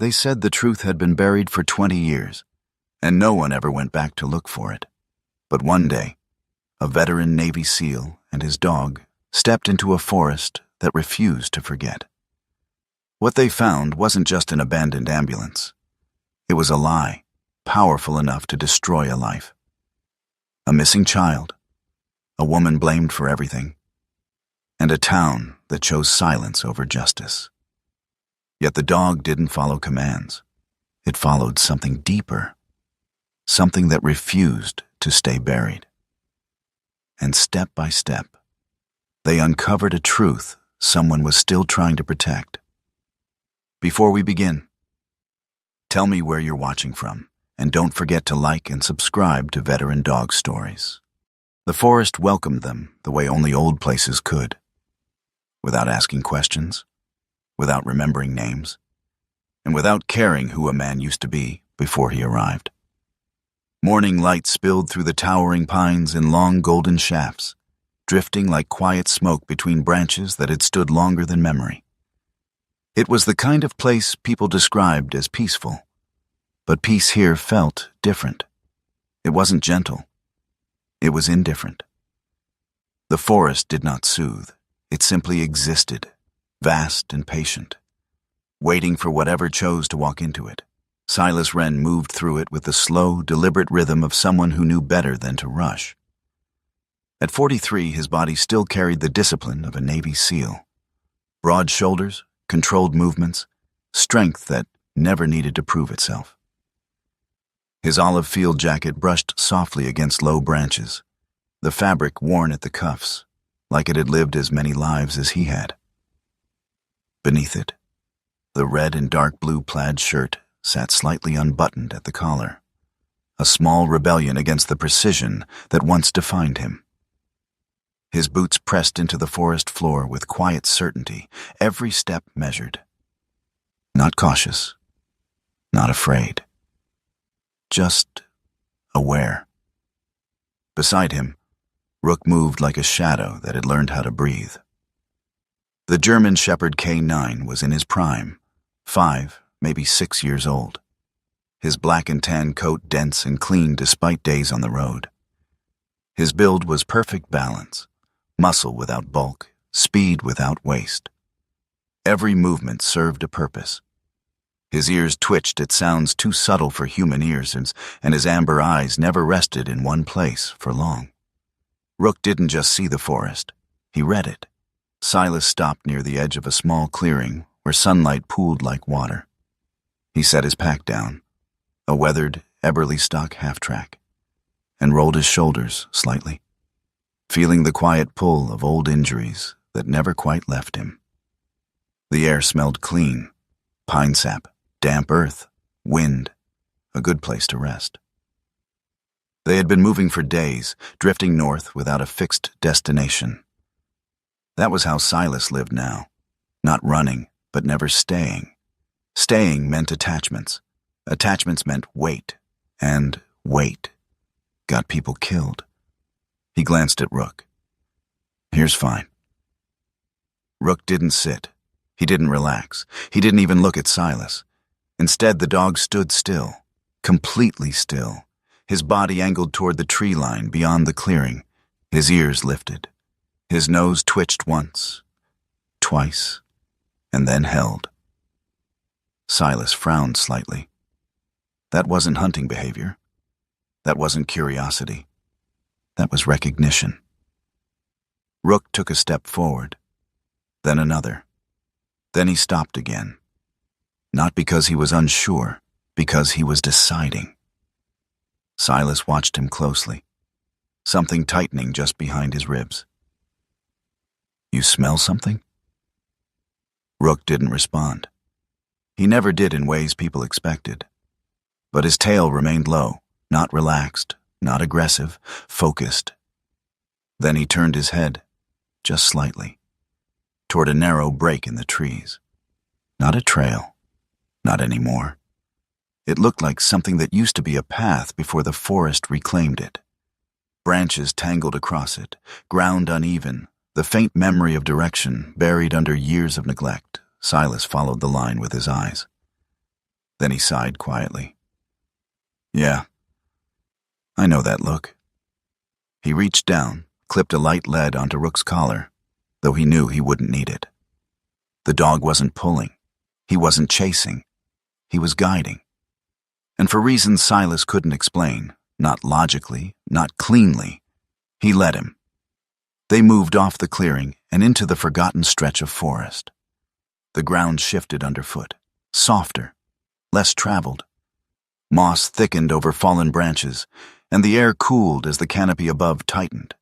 They said the truth had been buried for 20 years, and no one ever went back to look for it. But one day, a veteran Navy SEAL and his dog stepped into a forest that refused to forget. What they found wasn't just an abandoned ambulance. It was a lie, powerful enough to destroy a life. A missing child, a woman blamed for everything, and a town that chose silence over justice. Yet the dog didn't follow commands. It followed something deeper, something that refused to stay buried. And step by step, they uncovered a truth someone was still trying to protect. Before we begin, tell me where you're watching from, and don't forget to like and subscribe to Veteran Dog Stories. The forest welcomed them the way only old places could, without asking questions, without remembering names, and without caring who a man used to be before he arrived. Morning light spilled through the towering pines in long golden shafts, drifting like quiet smoke between branches that had stood longer than memory. It was the kind of place people described as peaceful, but peace here felt different. It wasn't gentle. It was indifferent. The forest did not soothe. It simply existed, vast and patient, waiting for whatever chose to walk into it. Silas Wren moved through it with the slow, deliberate rhythm of someone who knew better than to rush. At 43, his body still carried the discipline of a Navy SEAL. Broad shoulders, controlled movements, strength that never needed to prove itself. His olive field jacket brushed softly against low branches, the fabric worn at the cuffs, like it had lived as many lives as he had. Beneath it, the red and dark blue plaid shirt sat slightly unbuttoned at the collar, a small rebellion against the precision that once defined him. His boots pressed into the forest floor with quiet certainty, every step measured. Not cautious, not afraid, just aware. Beside him, Rook moved like a shadow that had learned how to breathe. The German Shepherd K9 was in his prime, 5, maybe 6 years old. His black and tan coat dense and clean despite days on the road. His build was perfect balance, muscle without bulk, speed without waste. Every movement served a purpose. His ears twitched at sounds too subtle for human ears, and his amber eyes never rested in one place for long. Rook didn't just see the forest, he read it. Silas stopped near the edge of a small clearing where sunlight pooled like water. He set his pack down, a weathered Eberly stock half-track, and rolled his shoulders slightly, feeling the quiet pull of old injuries that never quite left him. The air smelled clean, pine sap, damp earth, wind, a good place to rest. They had been moving for days, drifting north without a fixed destination. That was how Silas lived now, not running, but never staying. Staying meant attachments. Attachments meant wait, and wait got people killed. He glanced at Rook. Here's fine. Rook didn't sit. He didn't relax. He didn't even look at Silas. Instead, the dog stood still, completely still, his body angled toward the tree line beyond the clearing, his ears lifted. His nose twitched once, twice, and then held. Silas frowned slightly. That wasn't hunting behavior. That wasn't curiosity. That was recognition. Rook took a step forward, then another. Then he stopped again. Not because he was unsure, because he was deciding. Silas watched him closely, something tightening just behind his ribs. You smell something? Rook didn't respond. He never did in ways people expected. But his tail remained low, not relaxed, not aggressive, focused. Then he turned his head, just slightly, toward a narrow break in the trees. Not a trail, not anymore. It looked like something that used to be a path before the forest reclaimed it. Branches tangled across it, ground uneven, the faint memory of direction buried under years of neglect. Silas followed the line with his eyes. Then he sighed quietly. Yeah, I know that look. He reached down, clipped a light lead onto Rook's collar, though he knew he wouldn't need it. The dog wasn't pulling. He wasn't chasing. He was guiding. And for reasons Silas couldn't explain, not logically, not cleanly, he let him. They moved off the clearing and into the forgotten stretch of forest. The ground shifted underfoot, softer, less traveled. Moss thickened over fallen branches, and the air cooled as the canopy above tightened,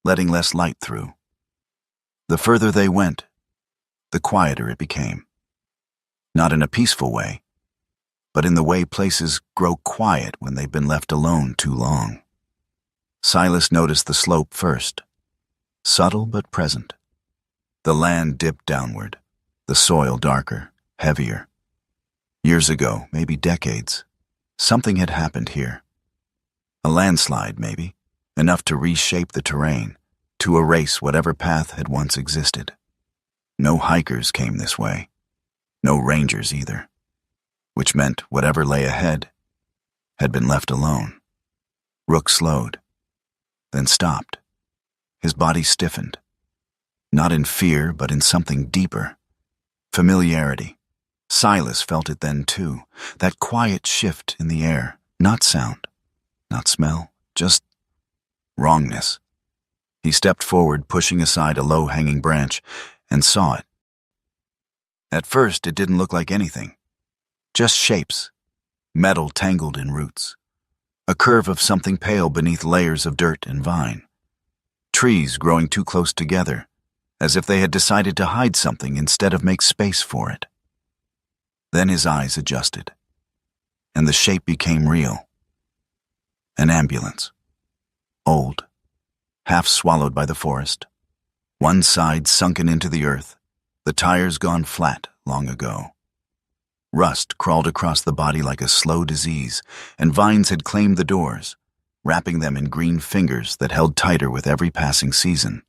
letting less light through. The further they went, the quieter it became. Not in a peaceful way, but in the way places grow quiet when they've been left alone too long. Silas noticed the slope first, subtle but present. The land dipped downward, the soil darker, heavier. Years ago, maybe decades, something had happened here. A landslide, maybe, enough to reshape the terrain, to erase whatever path had once existed. No hikers came this way, no rangers either, which meant whatever lay ahead had been left alone. Rook slowed, then stopped. His body stiffened, not in fear, but in something deeper. Familiarity. Silas felt it then too, that quiet shift in the air, not sound, not smell, just wrongness. He stepped forward, pushing aside a low-hanging branch, and saw it. At first, it didn't look like anything. Just shapes, metal tangled in roots. A curve of something pale beneath layers of dirt and vine. Trees growing too close together, as if they had decided to hide something instead of make space for it. Then his eyes adjusted, and the shape became real. An ambulance. Old, half swallowed by the forest. One side sunken into the earth, the tires gone flat long ago. Rust crawled across the body like a slow disease, and vines had claimed the doors, wrapping them in green fingers that held tighter with every passing season.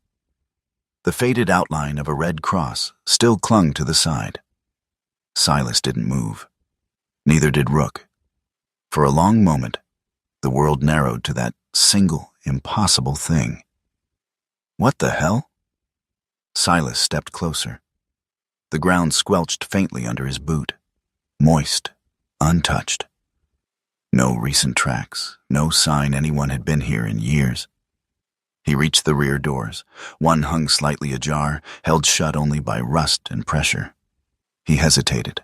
The faded outline of a red cross still clung to the side. Silas didn't move. Neither did Rook. For a long moment, the world narrowed to that single, impossible thing. What the hell? Silas stepped closer. The ground squelched faintly under his boot, moist, untouched. No recent tracks, no sign anyone had been here in years. He reached the rear doors. One hung slightly ajar, held shut only by rust and pressure. He hesitated.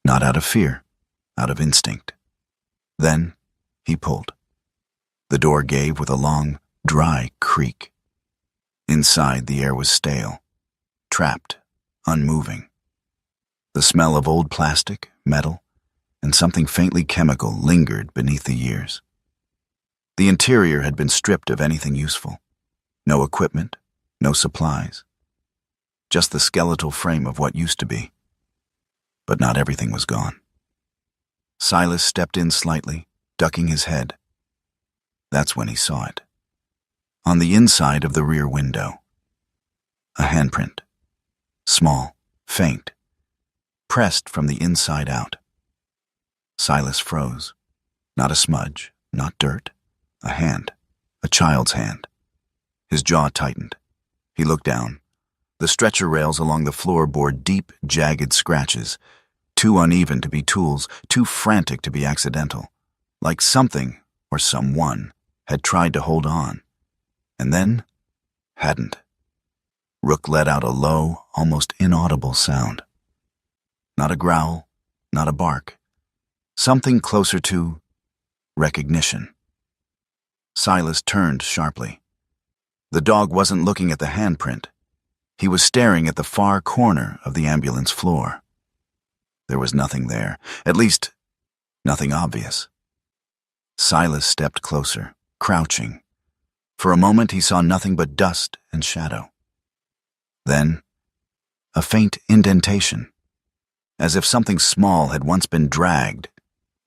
Not out of fear, out of instinct. Then he pulled. The door gave with a long, dry creak. Inside, the air was stale, trapped, unmoving. The smell of old plastic, metal, and something faintly chemical lingered beneath the years. The interior had been stripped of anything useful. No equipment, no supplies. Just the skeletal frame of what used to be. But not everything was gone. Silas stepped in slightly, ducking his head. That's when he saw it. On the inside of the rear window. A handprint. Small, faint, pressed from the inside out. Silas froze. Not a smudge, not dirt. A hand. A child's hand. His jaw tightened. He looked down. The stretcher rails along the floor bore deep, jagged scratches, too uneven to be tools, too frantic to be accidental, like something, or someone, had tried to hold on, and then hadn't. Rook let out a low, almost inaudible sound. Not a growl, not a bark. Something closer to recognition. Silas turned sharply. The dog wasn't looking at the handprint. He was staring at the far corner of the ambulance floor. There was nothing there, at least, nothing obvious. Silas stepped closer, crouching. For a moment he saw nothing but dust and shadow. Then, a faint indentation, as if something small had once been dragged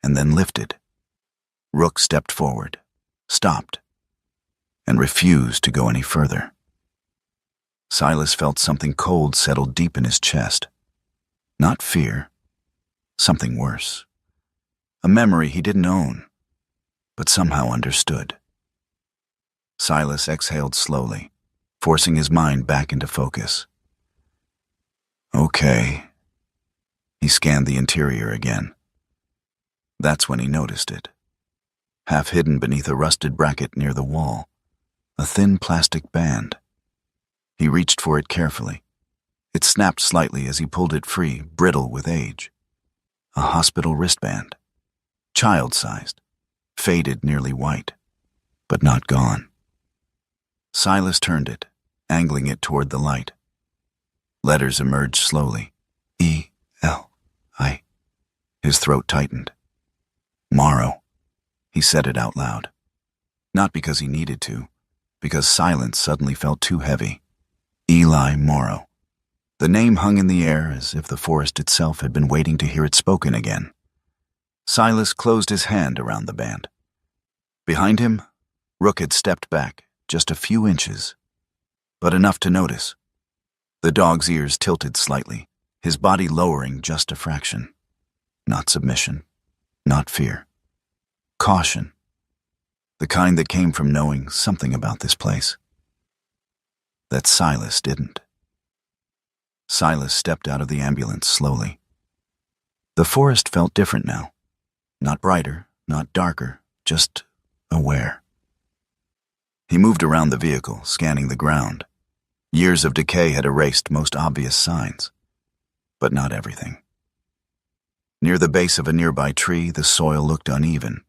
and then lifted. Rook stepped forward, stopped, and refused to go any further. Silas felt something cold settle deep in his chest. Not fear, something worse. a memory he didn't own, but somehow understood. Silas exhaled slowly, forcing his mind back into focus. Okay. He scanned the interior again. That's when he noticed it. Half hidden beneath a rusted bracket near the wall, a thin plastic band. He reached for it carefully. It snapped slightly as he pulled it free, brittle with age. A hospital wristband. Child-sized, faded nearly white, but not gone. Silas turned it, angling it toward the light. Letters emerged slowly. E-L-I. His throat tightened. Morrow. He said it out loud. Not because he needed to, because silence suddenly felt too heavy. Eli Morrow. The name hung in the air as if the forest itself had been waiting to hear it spoken again. Silas closed his hand around the band. Behind him, Rook had stepped back just a few inches, but enough to notice. The dog's ears tilted slightly, his body lowering just a fraction. Not submission, not fear. Caution. The kind that came from knowing something about this place. That Silas didn't. Silas stepped out of the ambulance slowly. The forest felt different now. Not brighter, not darker, just aware. He moved around the vehicle, scanning the ground. Years of decay had erased most obvious signs, but not everything. Near the base of a nearby tree, the soil looked uneven,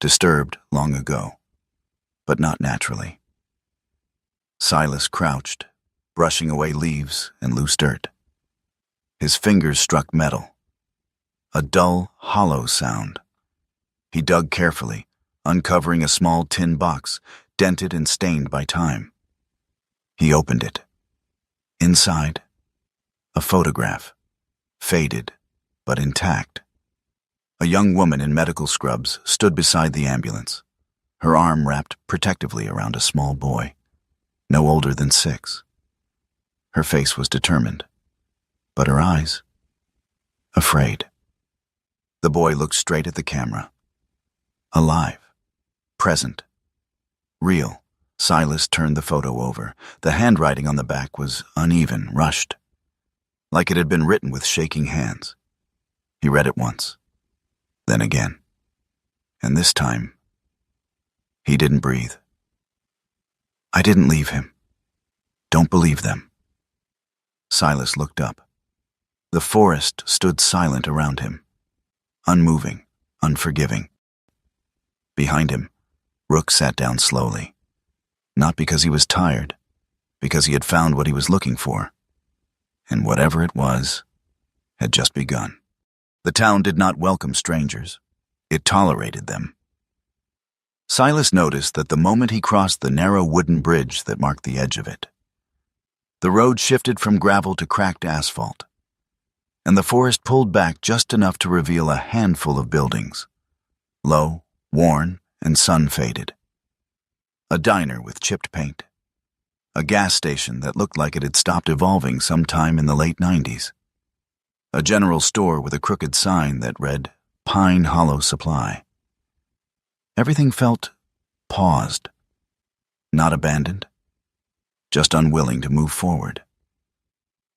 disturbed long ago, but not naturally. Silas crouched, brushing away leaves and loose dirt. His fingers struck metal. A dull, hollow sound. He dug carefully, uncovering a small tin box, dented and stained by time. He opened it. Inside, a photograph, faded but intact. A young woman in medical scrubs stood beside the ambulance, her arm wrapped protectively around a small boy, no older than 6. Her face was determined, but her eyes, afraid. The boy looked straight at the camera. Alive, present, real. Silas turned the photo over. The handwriting on the back was uneven, rushed, like it had been written with shaking hands. He read it once, then again, and this time, he didn't breathe. I didn't leave him. Don't believe them. Silas looked up. The forest stood silent around him, unmoving, unforgiving. Behind him, Rook sat down slowly. Not because he was tired, because he had found what he was looking for. And whatever it was, had just begun. The town did not welcome strangers. It tolerated them. Silas noticed that the moment he crossed the narrow wooden bridge that marked the edge of it, the road shifted from gravel to cracked asphalt, and the forest pulled back just enough to reveal a handful of buildings, low, worn, and sun-faded. A diner with chipped paint. A gas station that looked like it had stopped evolving sometime in the late 90s. A general store with a crooked sign that read, Pine Hollow Supply. Everything felt paused. Not abandoned, just unwilling to move forward.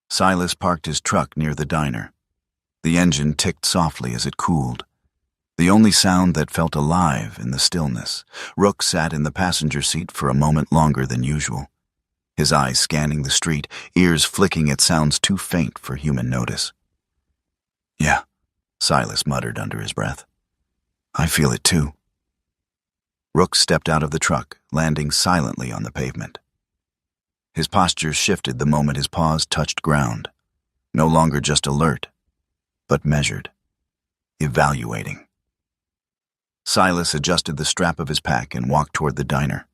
Silas parked his truck near the diner. The engine ticked softly as it cooled. The only sound that felt alive in the stillness. Rook sat in the passenger seat for a moment longer than usual, his eyes scanning the street, ears flicking at sounds too faint for human notice. Yeah, Silas muttered under his breath. I feel it too. Rook stepped out of the truck, landing silently on the pavement. His posture shifted the moment his paws touched ground, no longer just alert, but measured, evaluating. Silas adjusted the strap of his pack and walked toward the diner.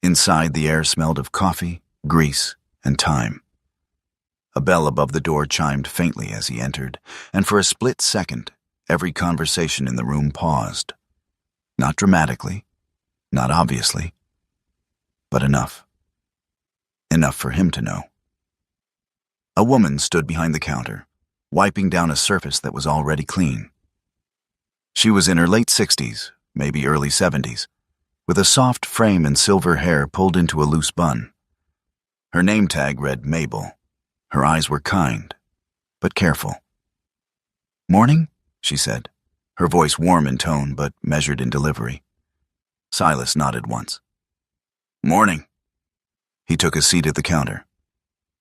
Inside, the air smelled of coffee, grease, and thyme. A bell above the door chimed faintly as he entered, and for a split second, every conversation in the room paused. Not dramatically, not obviously, but enough. Enough for him to know. A woman stood behind the counter, wiping down a surface that was already clean. She was in her late 60s, maybe early 70s, with a soft frame and silver hair pulled into a loose bun. Her name tag read Mabel. Her eyes were kind, but careful. "Morning?" she said, her voice warm in tone but measured in delivery. Silas nodded once. "Morning." He took a seat at the counter.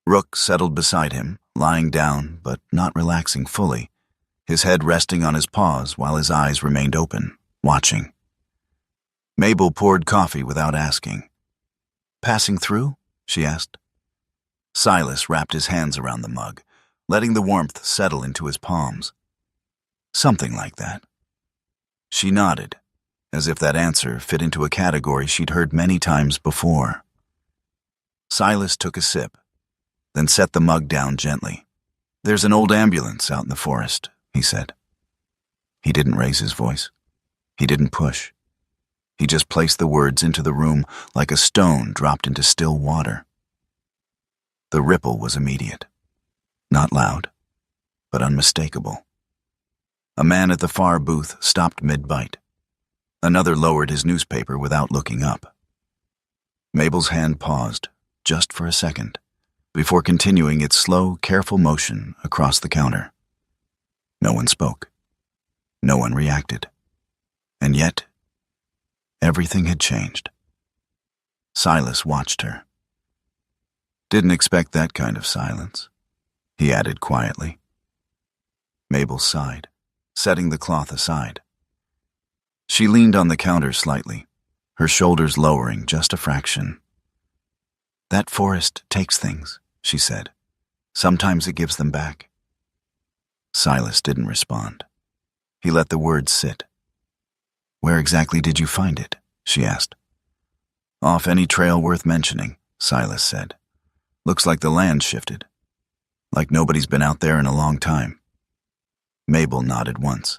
Rook settled beside him, lying down but not relaxing fully, his head resting on his paws while his eyes remained open, watching. Mabel poured coffee without asking. "Passing through?" she asked. Silas wrapped his hands around the mug, letting the warmth settle into his palms. "Something like that." She nodded, as if that answer fit into a category she'd heard many times before. Silas took a sip, then set the mug down gently. "There's an old ambulance out in the forest," he said. He didn't raise his voice. He didn't push. He just placed the words into the room like a stone dropped into still water. The ripple was immediate. Not loud, but unmistakable. A man at the far booth stopped mid-bite. Another lowered his newspaper without looking up. Mabel's hand paused, just for a second, before continuing its slow, careful motion across the counter. No one spoke. No one reacted. And yet, everything had changed. Silas watched her. "Didn't expect that kind of silence," he added quietly. Mabel sighed, setting the cloth aside. She leaned on the counter slightly, her shoulders lowering just a fraction. "That forest takes things," she said. "Sometimes it gives them back." Silas didn't respond. He let the words sit. "Where exactly did you find it?" she asked. "Off any trail worth mentioning," Silas said. "Looks like the land shifted. Like nobody's been out there in a long time." Mabel nodded once.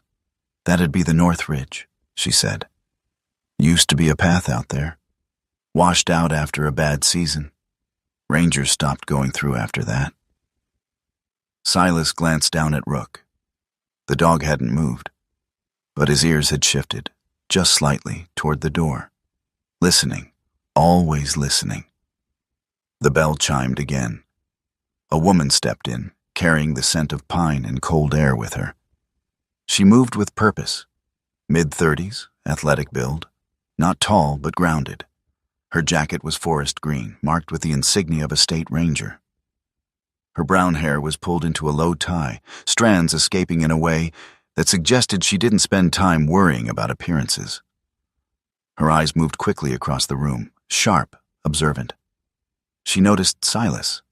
"That'd be the North Ridge," she said. "Used to be a path out there. Washed out after a bad season. Rangers stopped going through after that." Silas glanced down at Rook. The dog hadn't moved, but his ears had shifted, just slightly, toward the door. Listening, always listening. The bell chimed again. A woman stepped in, carrying the scent of pine and cold air with her. She moved with purpose. Mid-30s, athletic build, not tall but grounded. Her jacket was forest green, marked with the insignia of a state ranger. Her brown hair was pulled into a low tie, strands escaping in a way that suggested she didn't spend time worrying about appearances. Her eyes moved quickly across the room, sharp, observant. She noticed Silas.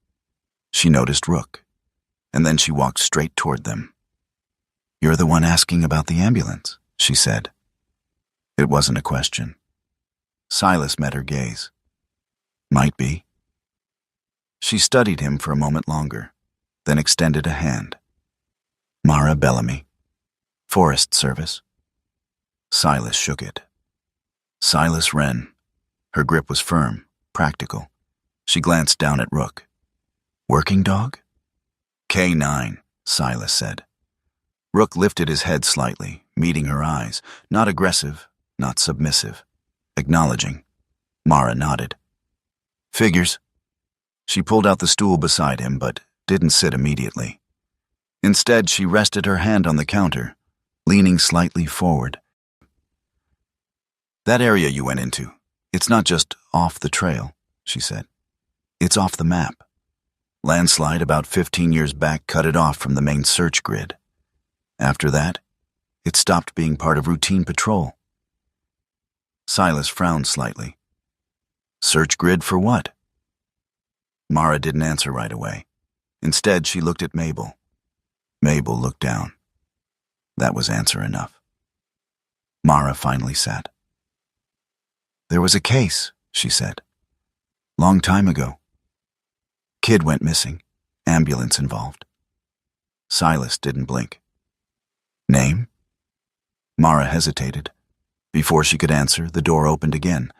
She noticed Rook. And then she walked straight toward them. "You're the one asking about the ambulance," she said. It wasn't a question. Silas met her gaze. "Might be." She studied him for a moment longer, then extended a hand. "Mara Bellamy, Forest Service." Silas shook it. Silas Wren. Her grip was firm, practical. She glanced down at Rook. "Working dog?" "K9, Silas said. Rook lifted his head slightly, meeting her eyes, not aggressive, not submissive. Acknowledging. Mara nodded. "Figures." She pulled out the stool beside him, but didn't sit immediately. Instead, she rested her hand on the counter, leaning slightly forward. "That area you went into, it's not just off the trail," she said. "It's off the map. Landslide about 15 years back cut it off from the main search grid. After that, it stopped being part of routine patrol." Silas frowned slightly. "Search grid for what?" Mara didn't answer right away. Instead, she looked at Mabel. Mabel looked down. That was answer enough. Mara finally sat. "There was a case," she said. "Long time ago. Kid went missing. Ambulance involved." Silas didn't blink. "Name?" Mara hesitated. Before she could answer, the door opened again.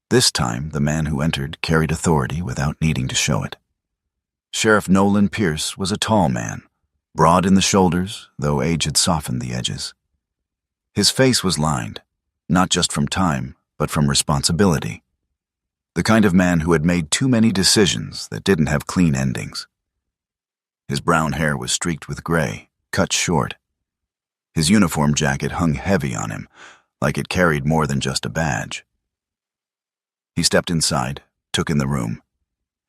This time, the man who entered carried authority without needing to show it. Sheriff Nolan Pierce was a tall man, broad in the shoulders, though age had softened the edges. His face was lined, not just from time, but from responsibility. The kind of man who had made too many decisions that didn't have clean endings. His brown hair was streaked with gray, cut short. His uniform jacket hung heavy on him, like it carried more than just a badge. He stepped inside, took in the room,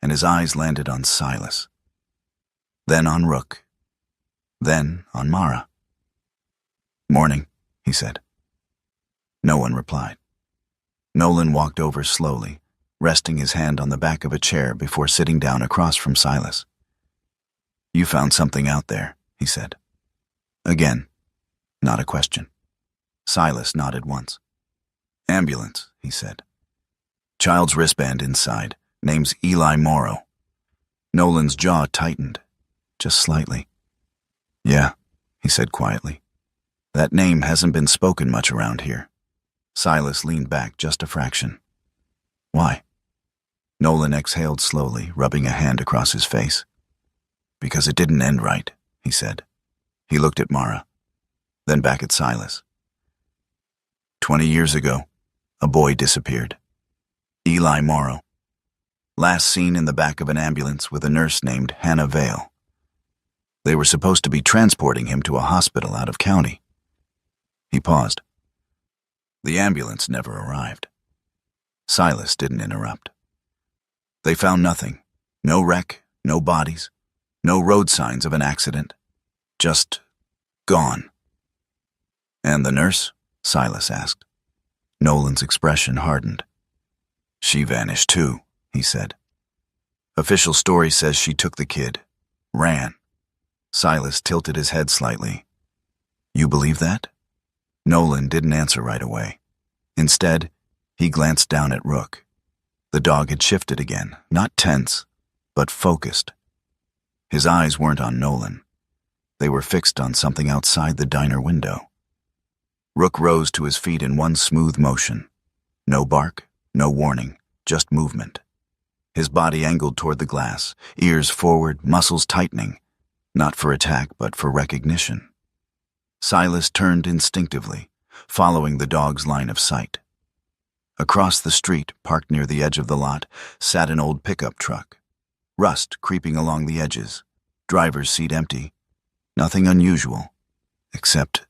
and his eyes landed on Silas. Then on Rook. Then on Mara. "Morning," he said. No one replied. Nolan walked over slowly, resting his hand on the back of a chair before sitting down across from Silas. "You found something out there," he said. Again, not a question. Silas nodded once. "Ambulance," he said. "Child's wristband inside. Name's Eli Morrow." Nolan's jaw tightened, just slightly. "Yeah," he said quietly. "That name hasn't been spoken much around here." Silas leaned back just a fraction. "Why?" Nolan exhaled slowly, rubbing a hand across his face. "Because it didn't end right," he said. He looked at Mara, then back at Silas. 20 years ago, a boy disappeared. Eli Morrow. Last seen in the back of an ambulance with a nurse named Hannah Vale. They were supposed to be transporting him to a hospital out of county. He paused. The ambulance never arrived. Silas didn't interrupt. They found nothing. No wreck, no bodies, no road signs of an accident. Just gone. "And the nurse?" Silas asked. Nolan's expression hardened. "She vanished too," he said. "Official story says she took the kid. Ran." Silas tilted his head slightly. "You believe that?" Nolan didn't answer right away. Instead, he glanced down at Rook. The dog had shifted again, not tense, but focused. His eyes weren't on Nolan. They were fixed on something outside the diner window. Rook rose to his feet in one smooth motion. No bark, no warning, just movement. His body angled toward the glass, ears forward, muscles tightening, not for attack but for recognition. Silas turned instinctively, following the dog's line of sight. Across the street, parked near the edge of the lot, sat an old pickup truck. Rust creeping along the edges, driver's seat empty. Nothing unusual, except...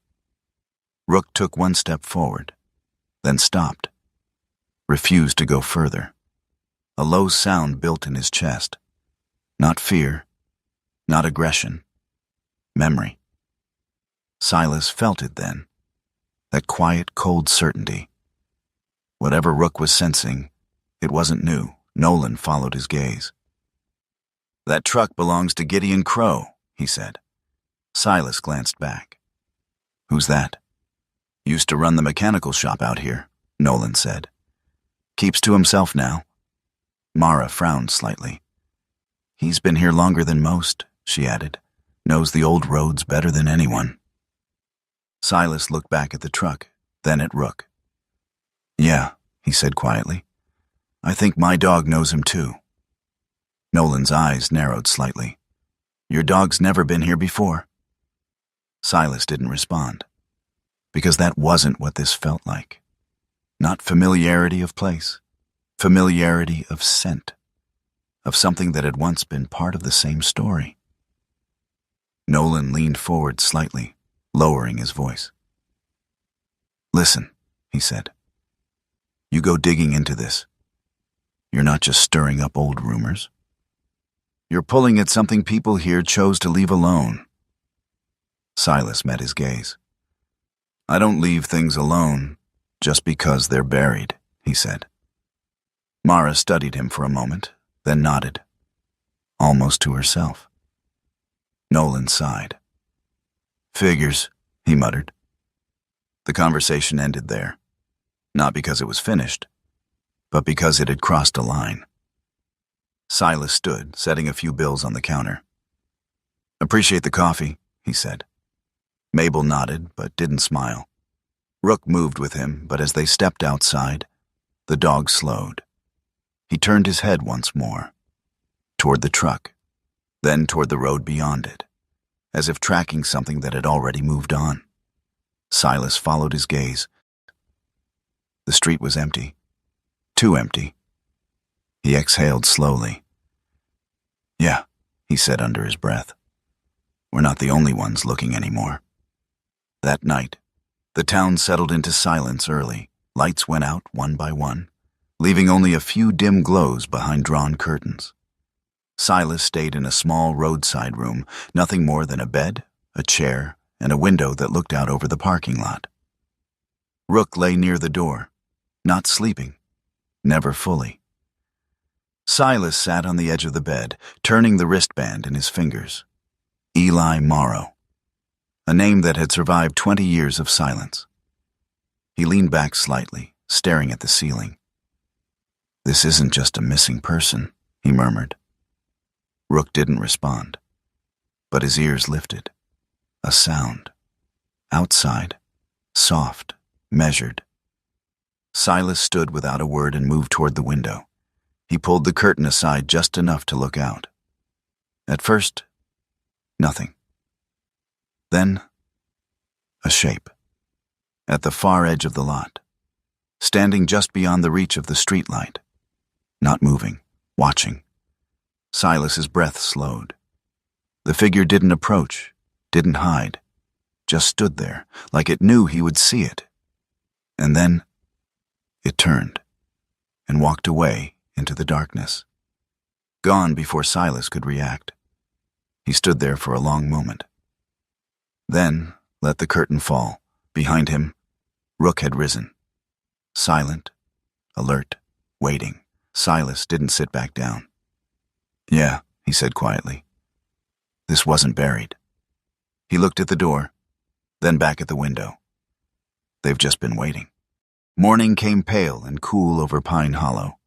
Rook took one step forward, then stopped. Refused to go further. A low sound built in his chest. Not fear, not aggression. Memory. Silas felt it then. That quiet, cold certainty. Whatever Rook was sensing, it wasn't new. Nolan followed his gaze. "That truck belongs to Gideon Crow," he said. Silas glanced back. "Who's that?" "Used to run the mechanical shop out here," Nolan said. "Keeps to himself now." Mara frowned slightly. "He's been here longer than most," she added. "Knows the old roads better than anyone." Silas looked back at the truck, then at Rook. "Yeah," he said quietly. "I think my dog knows him too." Nolan's eyes narrowed slightly. "Your dog's never been here before?" Silas didn't respond, because that wasn't what this felt like. Not familiarity of place, familiarity of scent, of something that had once been part of the same story. Nolan leaned forward slightly, lowering his voice. "Listen," he said. "You go digging into this. You're not just stirring up old rumors. You're pulling at something people here chose to leave alone." Silas met his gaze. "I don't leave things alone just because they're buried," he said. Mara studied him for a moment, then nodded, almost to herself. Nolan sighed. "Figures," he muttered. The conversation ended there, not because it was finished, but because it had crossed a line. Silas stood, setting a few bills on the counter. "Appreciate the coffee," he said. Mabel nodded, but didn't smile. Rook moved with him, but as they stepped outside, the dog slowed. He turned his head once more, toward the truck, then toward the road beyond it, as if tracking something that had already moved on. Silas followed his gaze. The street was empty. Too empty. He exhaled slowly. "Yeah," he said under his breath. "We're not the only ones looking anymore." That night, the town settled into silence early. Lights went out one by one, leaving only a few dim glows behind drawn curtains. Silas stayed in a small roadside room, nothing more than a bed, a chair, and a window that looked out over the parking lot. Rook lay near the door, not sleeping, never fully. Silas sat on the edge of the bed, turning the wristband in his fingers. Eli Morrow, a name that had survived 20 years of silence. He leaned back slightly, staring at the ceiling. "This isn't just a missing person," he murmured. Rook didn't respond, but his ears lifted. A sound. Outside. Soft. Measured. Silas stood without a word and moved toward the window. He pulled the curtain aside just enough to look out. At first, nothing. Then, a shape. At the far edge of the lot. Standing just beyond the reach of the streetlight. Not moving. Watching. Silas's breath slowed. The figure didn't approach, didn't hide, just stood there, like it knew he would see it. And then, it turned, and walked away into the darkness. Gone before Silas could react. He stood there for a long moment. Then, let the curtain fall. Behind him, Rook had risen. Silent, alert, waiting. Silas didn't sit back down. "Yeah," he said quietly. "This wasn't buried." He looked at the door, then back at the window. They've just been waiting. Morning came pale and cool over Pine Hollow,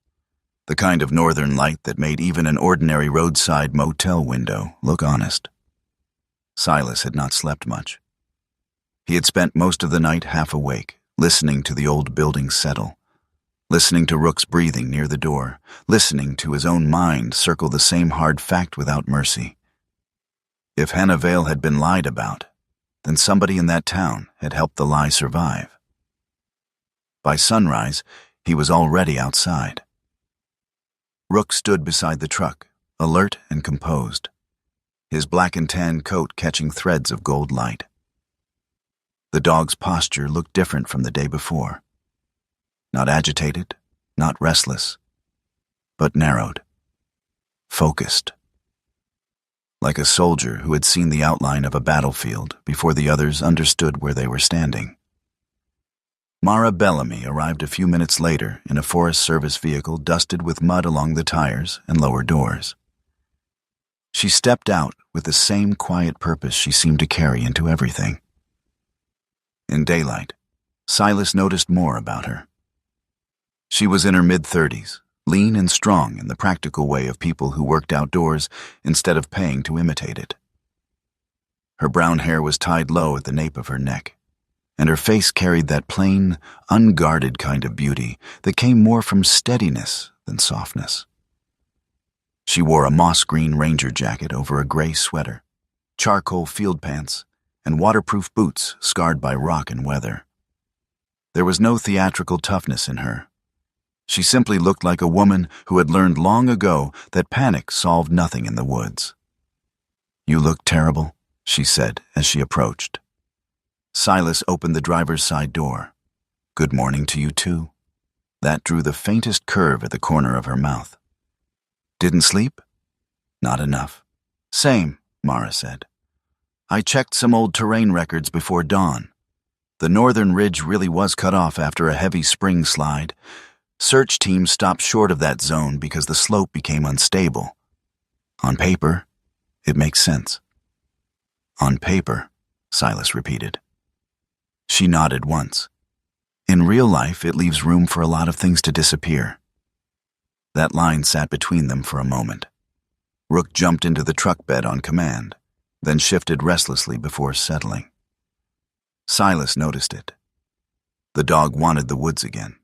the kind of northern light that made even an ordinary roadside motel window look honest. Silas had not slept much. He had spent most of the night half awake, listening to the old building settle, listening to Rook's breathing near the door, listening to his own mind circle the same hard fact without mercy. If Hannah Vale had been lied about, then somebody in that town had helped the lie survive. By sunrise, he was already outside. Rook stood beside the truck, alert and composed, his black and tan coat catching threads of gold light. The dog's posture looked different from the day before. Not agitated, not restless, but narrowed, focused. Like a soldier who had seen the outline of a battlefield before the others understood where they were standing. Mara Bellamy arrived a few minutes later in a Forest Service vehicle dusted with mud along the tires and lower doors. She stepped out with the same quiet purpose she seemed to carry into everything. In daylight, Silas noticed more about her. She was in her mid-30s, lean and strong in the practical way of people who worked outdoors instead of paying to imitate it. Her brown hair was tied low at the nape of her neck, and her face carried that plain, unguarded kind of beauty that came more from steadiness than softness. She wore a moss-green ranger jacket over a gray sweater, charcoal field pants, and waterproof boots scarred by rock and weather. There was no theatrical toughness in her. She simply looked like a woman who had learned long ago that panic solved nothing in the woods. "You look terrible," she said as she approached. Silas opened the driver's side door. "Good morning to you too." That drew the faintest curve at the corner of her mouth. "Didn't sleep?" "Not enough." "Same," Mara said. "I checked some old terrain records before dawn. The northern ridge really was cut off after a heavy spring slide. Search teams stopped short of that zone because the slope became unstable. On paper, it makes sense." "On paper," Silas repeated. She nodded once. "In real life, it leaves room for a lot of things to disappear." That line sat between them for a moment. Rook jumped into the truck bed on command, then shifted restlessly before settling. Silas noticed it. The dog wanted the woods again.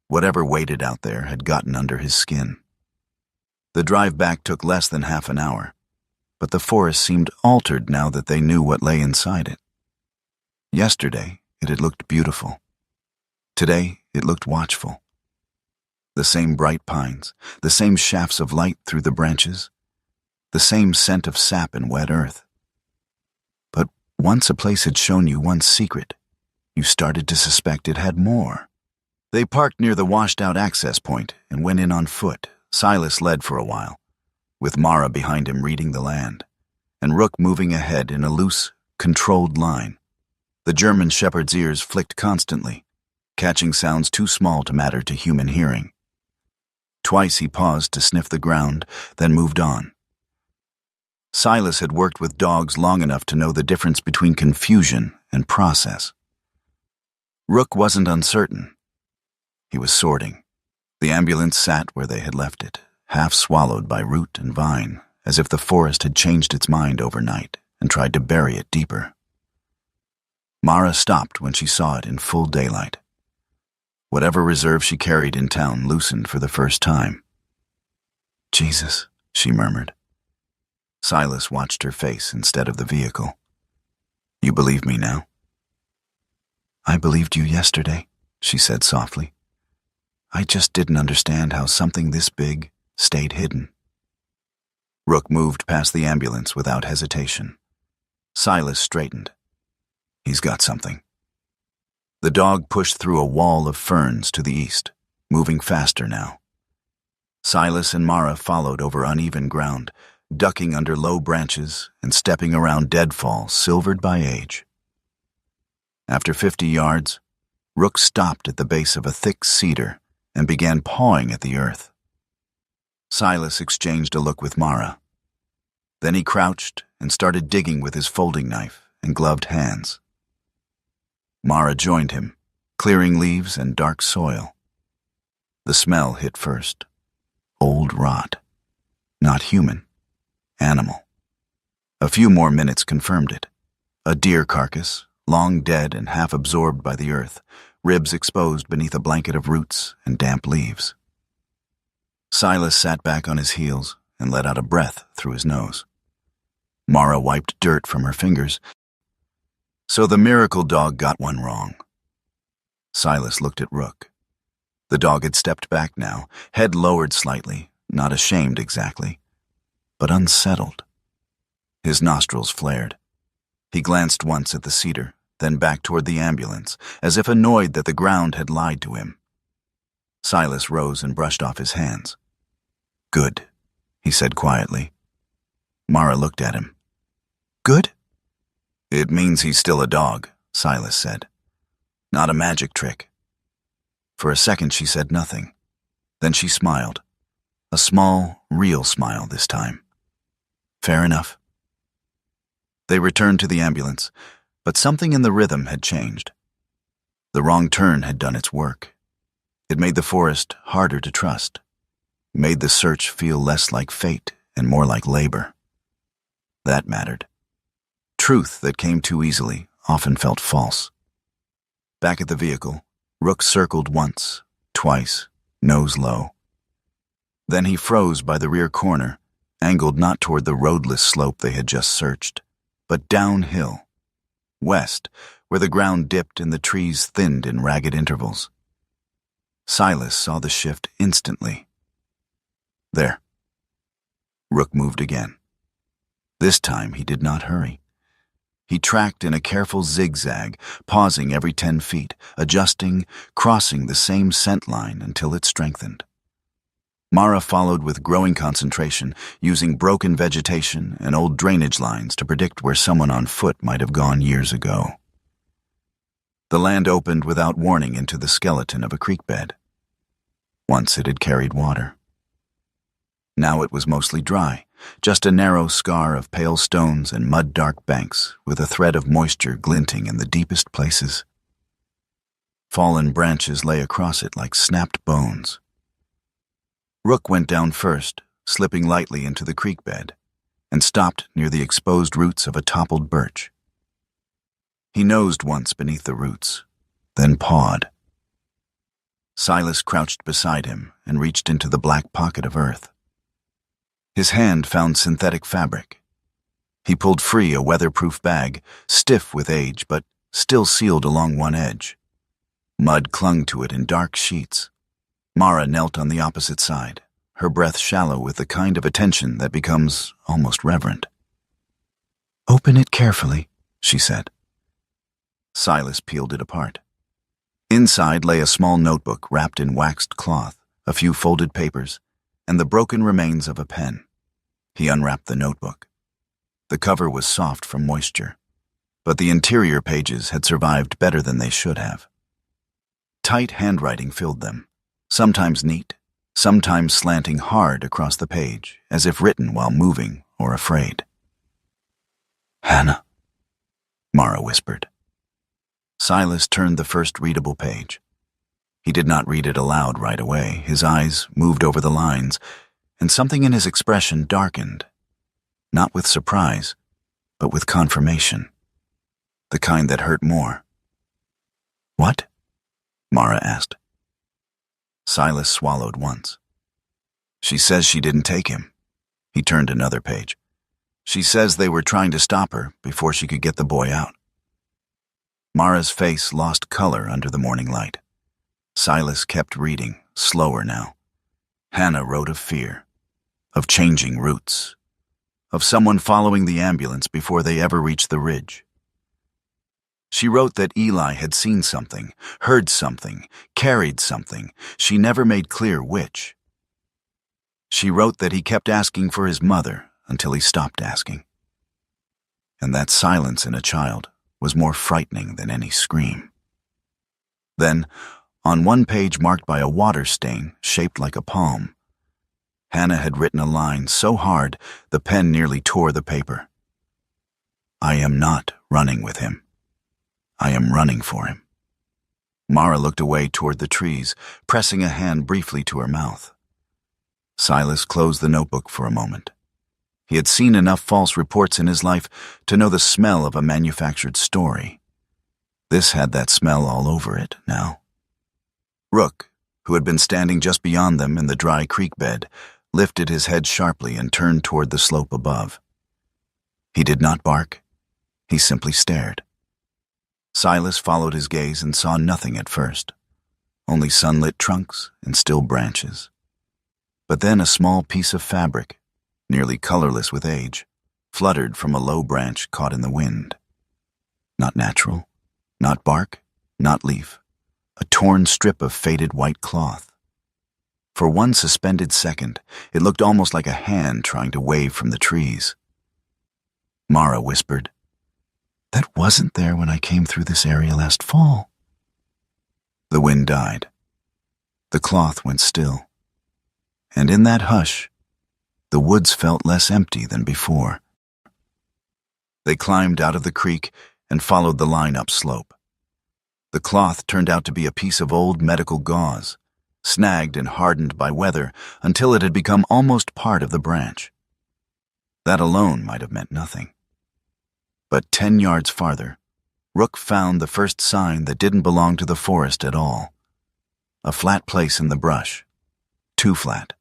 Whatever waited out there had gotten under his skin. The drive back took less than half an hour, but the forest seemed altered now that they knew what lay inside it. Yesterday, it had looked beautiful. Today, it looked watchful. The same bright pines, the same shafts of light through the branches, the same scent of sap and wet earth. But once a place had shown you one secret, you started to suspect it had more. They parked near the washed-out access point and went in on foot. Silas led for a while, with Mara behind him reading the land, and Rook moving ahead in a loose, controlled line. The German shepherd's ears flicked constantly, catching sounds too small to matter to human hearing. Twice he paused to sniff the ground, then moved on. Silas had worked with dogs long enough to know the difference between confusion and process. Rook wasn't uncertain. He was sorting. The ambulance sat where they had left it, half swallowed by root and vine, as if the forest had changed its mind overnight and tried to bury it deeper. Mara stopped when she saw it in full daylight. Whatever reserve she carried in town loosened for the first time. "Jesus," she murmured. Silas watched her face instead of the vehicle. "You believe me now?" "I believed you yesterday," she said softly. "I just didn't understand how something this big stayed hidden." Rook moved past the ambulance without hesitation. Silas straightened. "He's got something." The dog pushed through a wall of ferns to the east, moving faster now. Silas and Mara followed over uneven ground, ducking under low branches and stepping around deadfalls silvered by age. After 50 yards, Rook stopped at the base of a thick cedar and began pawing at the earth. Silas exchanged a look with Mara. Then he crouched and started digging with his folding knife and gloved hands. Mara joined him, clearing leaves and dark soil. The smell hit first. Old rot. Not human. Animal. A few more minutes confirmed it. A deer carcass, long dead and half absorbed by the earth, ribs exposed beneath a blanket of roots and damp leaves. Silas sat back on his heels and let out a breath through his nose. Mara wiped dirt from her fingers. So the miracle dog got one wrong. Silas looked at Rook. The dog had stepped back now, head lowered slightly, not ashamed exactly, but unsettled. His nostrils flared. He glanced once at the cedar, then back toward the ambulance, as if annoyed that the ground had lied to him. Silas rose and brushed off his hands. "Good," he said quietly. Mara looked at him. "Good?" "It means he's still a dog," Silas said. "Not a magic trick." For a second she said nothing. Then she smiled. A small, real smile this time. "Fair enough." They returned to the ambulance, but something in the rhythm had changed. The wrong turn had done its work. It made the forest harder to trust, made the search feel less like fate and more like labor. That mattered. Truth that came too easily often felt false. Back at the vehicle, Rook circled once, twice, nose low. Then he froze by the rear corner, angled not toward the roadless slope they had just searched, but downhill, west, where the ground dipped and the trees thinned in ragged intervals. Silas saw the shift instantly. There. Rook moved again. This time he did not hurry. He tracked in a careful zigzag, pausing every 10 feet, adjusting, crossing the same scent line until it strengthened. Mara followed with growing concentration, using broken vegetation and old drainage lines to predict where someone on foot might have gone years ago. The land opened without warning into the skeleton of a creek bed. Once it had carried water. Now it was mostly dry, just a narrow scar of pale stones and mud-dark banks with a thread of moisture glinting in the deepest places. Fallen branches lay across it like snapped bones. Rook went down first, slipping lightly into the creek bed, and stopped near the exposed roots of a toppled birch. He nosed once beneath the roots, then pawed. Silas crouched beside him and reached into the black pocket of earth. His hand found synthetic fabric. He pulled free a weatherproof bag, stiff with age but still sealed along one edge. Mud clung to it in dark sheets. Mara knelt on the opposite side, her breath shallow with the kind of attention that becomes almost reverent. "Open it carefully," she said. Silas peeled it apart. Inside lay a small notebook wrapped in waxed cloth, a few folded papers, and the broken remains of a pen. He unwrapped the notebook. The cover was soft from moisture, but the interior pages had survived better than they should have. Tight handwriting filled them, sometimes neat, sometimes slanting hard across the page, as if written while moving or afraid. "Hannah," Mara whispered. Silas turned the first readable page. He did not read it aloud right away. His eyes moved over the lines, and something in his expression darkened. Not with surprise, but with confirmation. The kind that hurt more. "What?" Mara asked. Silas swallowed once. "She says she didn't take him." He turned another page. "She says they were trying to stop her before she could get the boy out." Mara's face lost color under the morning light. Silas kept reading, slower now. Hannah wrote of fear, of changing routes, of someone following the ambulance before they ever reached the ridge. She wrote that Eli had seen something, heard something, carried something. She never made clear which. She wrote that he kept asking for his mother until he stopped asking. And that silence in a child was more frightening than any scream. Then, on one page marked by a water stain shaped like a palm, Hannah had written a line so hard the pen nearly tore the paper. "I am not running with him. I am running for him." Mara looked away toward the trees, pressing a hand briefly to her mouth. Silas closed the notebook for a moment. He had seen enough false reports in his life to know the smell of a manufactured story. This had that smell all over it now. Rook, who had been standing just beyond them in the dry creek bed, lifted his head sharply and turned toward the slope above. He did not bark. He simply stared. Silas followed his gaze and saw nothing at first, only sunlit trunks and still branches. But then a small piece of fabric, nearly colorless with age, fluttered from a low branch caught in the wind. Not natural, not bark, not leaf, a torn strip of faded white cloth. For one suspended second, it looked almost like a hand trying to wave from the trees. Mara whispered, "That wasn't there when I came through this area last fall." The wind died. The cloth went still. And in that hush, the woods felt less empty than before. They climbed out of the creek and followed the line upslope. The cloth turned out to be a piece of old medical gauze, snagged and hardened by weather until it had become almost part of the branch. That alone might have meant nothing. But 10 yards farther, Rook found the first sign that didn't belong to the forest at all. A flat place in the brush. Too flat.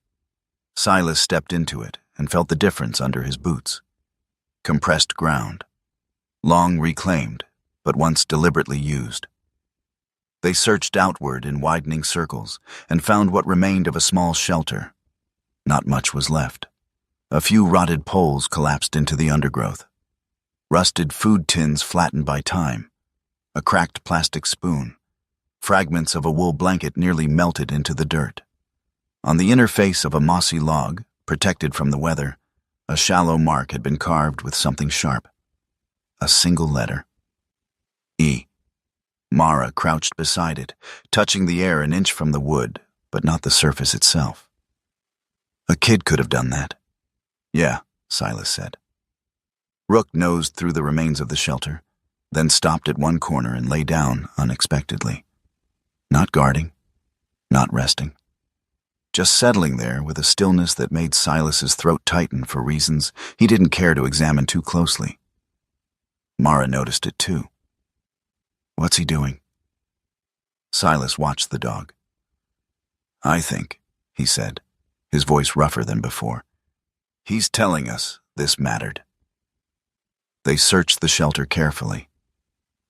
Silas stepped into it and felt the difference under his boots. Compressed ground. Long reclaimed, but once deliberately used. They searched outward in widening circles and found what remained of a small shelter. Not much was left. A few rotted poles collapsed into the undergrowth. Rusted food tins flattened by time. A cracked plastic spoon. Fragments of a wool blanket nearly melted into the dirt. On the inner face of a mossy log, protected from the weather, a shallow mark had been carved with something sharp. A single letter. E. Mara crouched beside it, touching the air an inch from the wood, but not the surface itself. A kid could have done that. "Yeah," Silas said. Rook nosed through the remains of the shelter, then stopped at one corner and lay down unexpectedly. Not guarding, not resting. Just settling there with a stillness that made Silas's throat tighten for reasons he didn't care to examine too closely. Mara noticed it too. "What's he doing?" Silas watched the dog. "I think," he said, his voice rougher than before, "he's telling us this mattered." They searched the shelter carefully.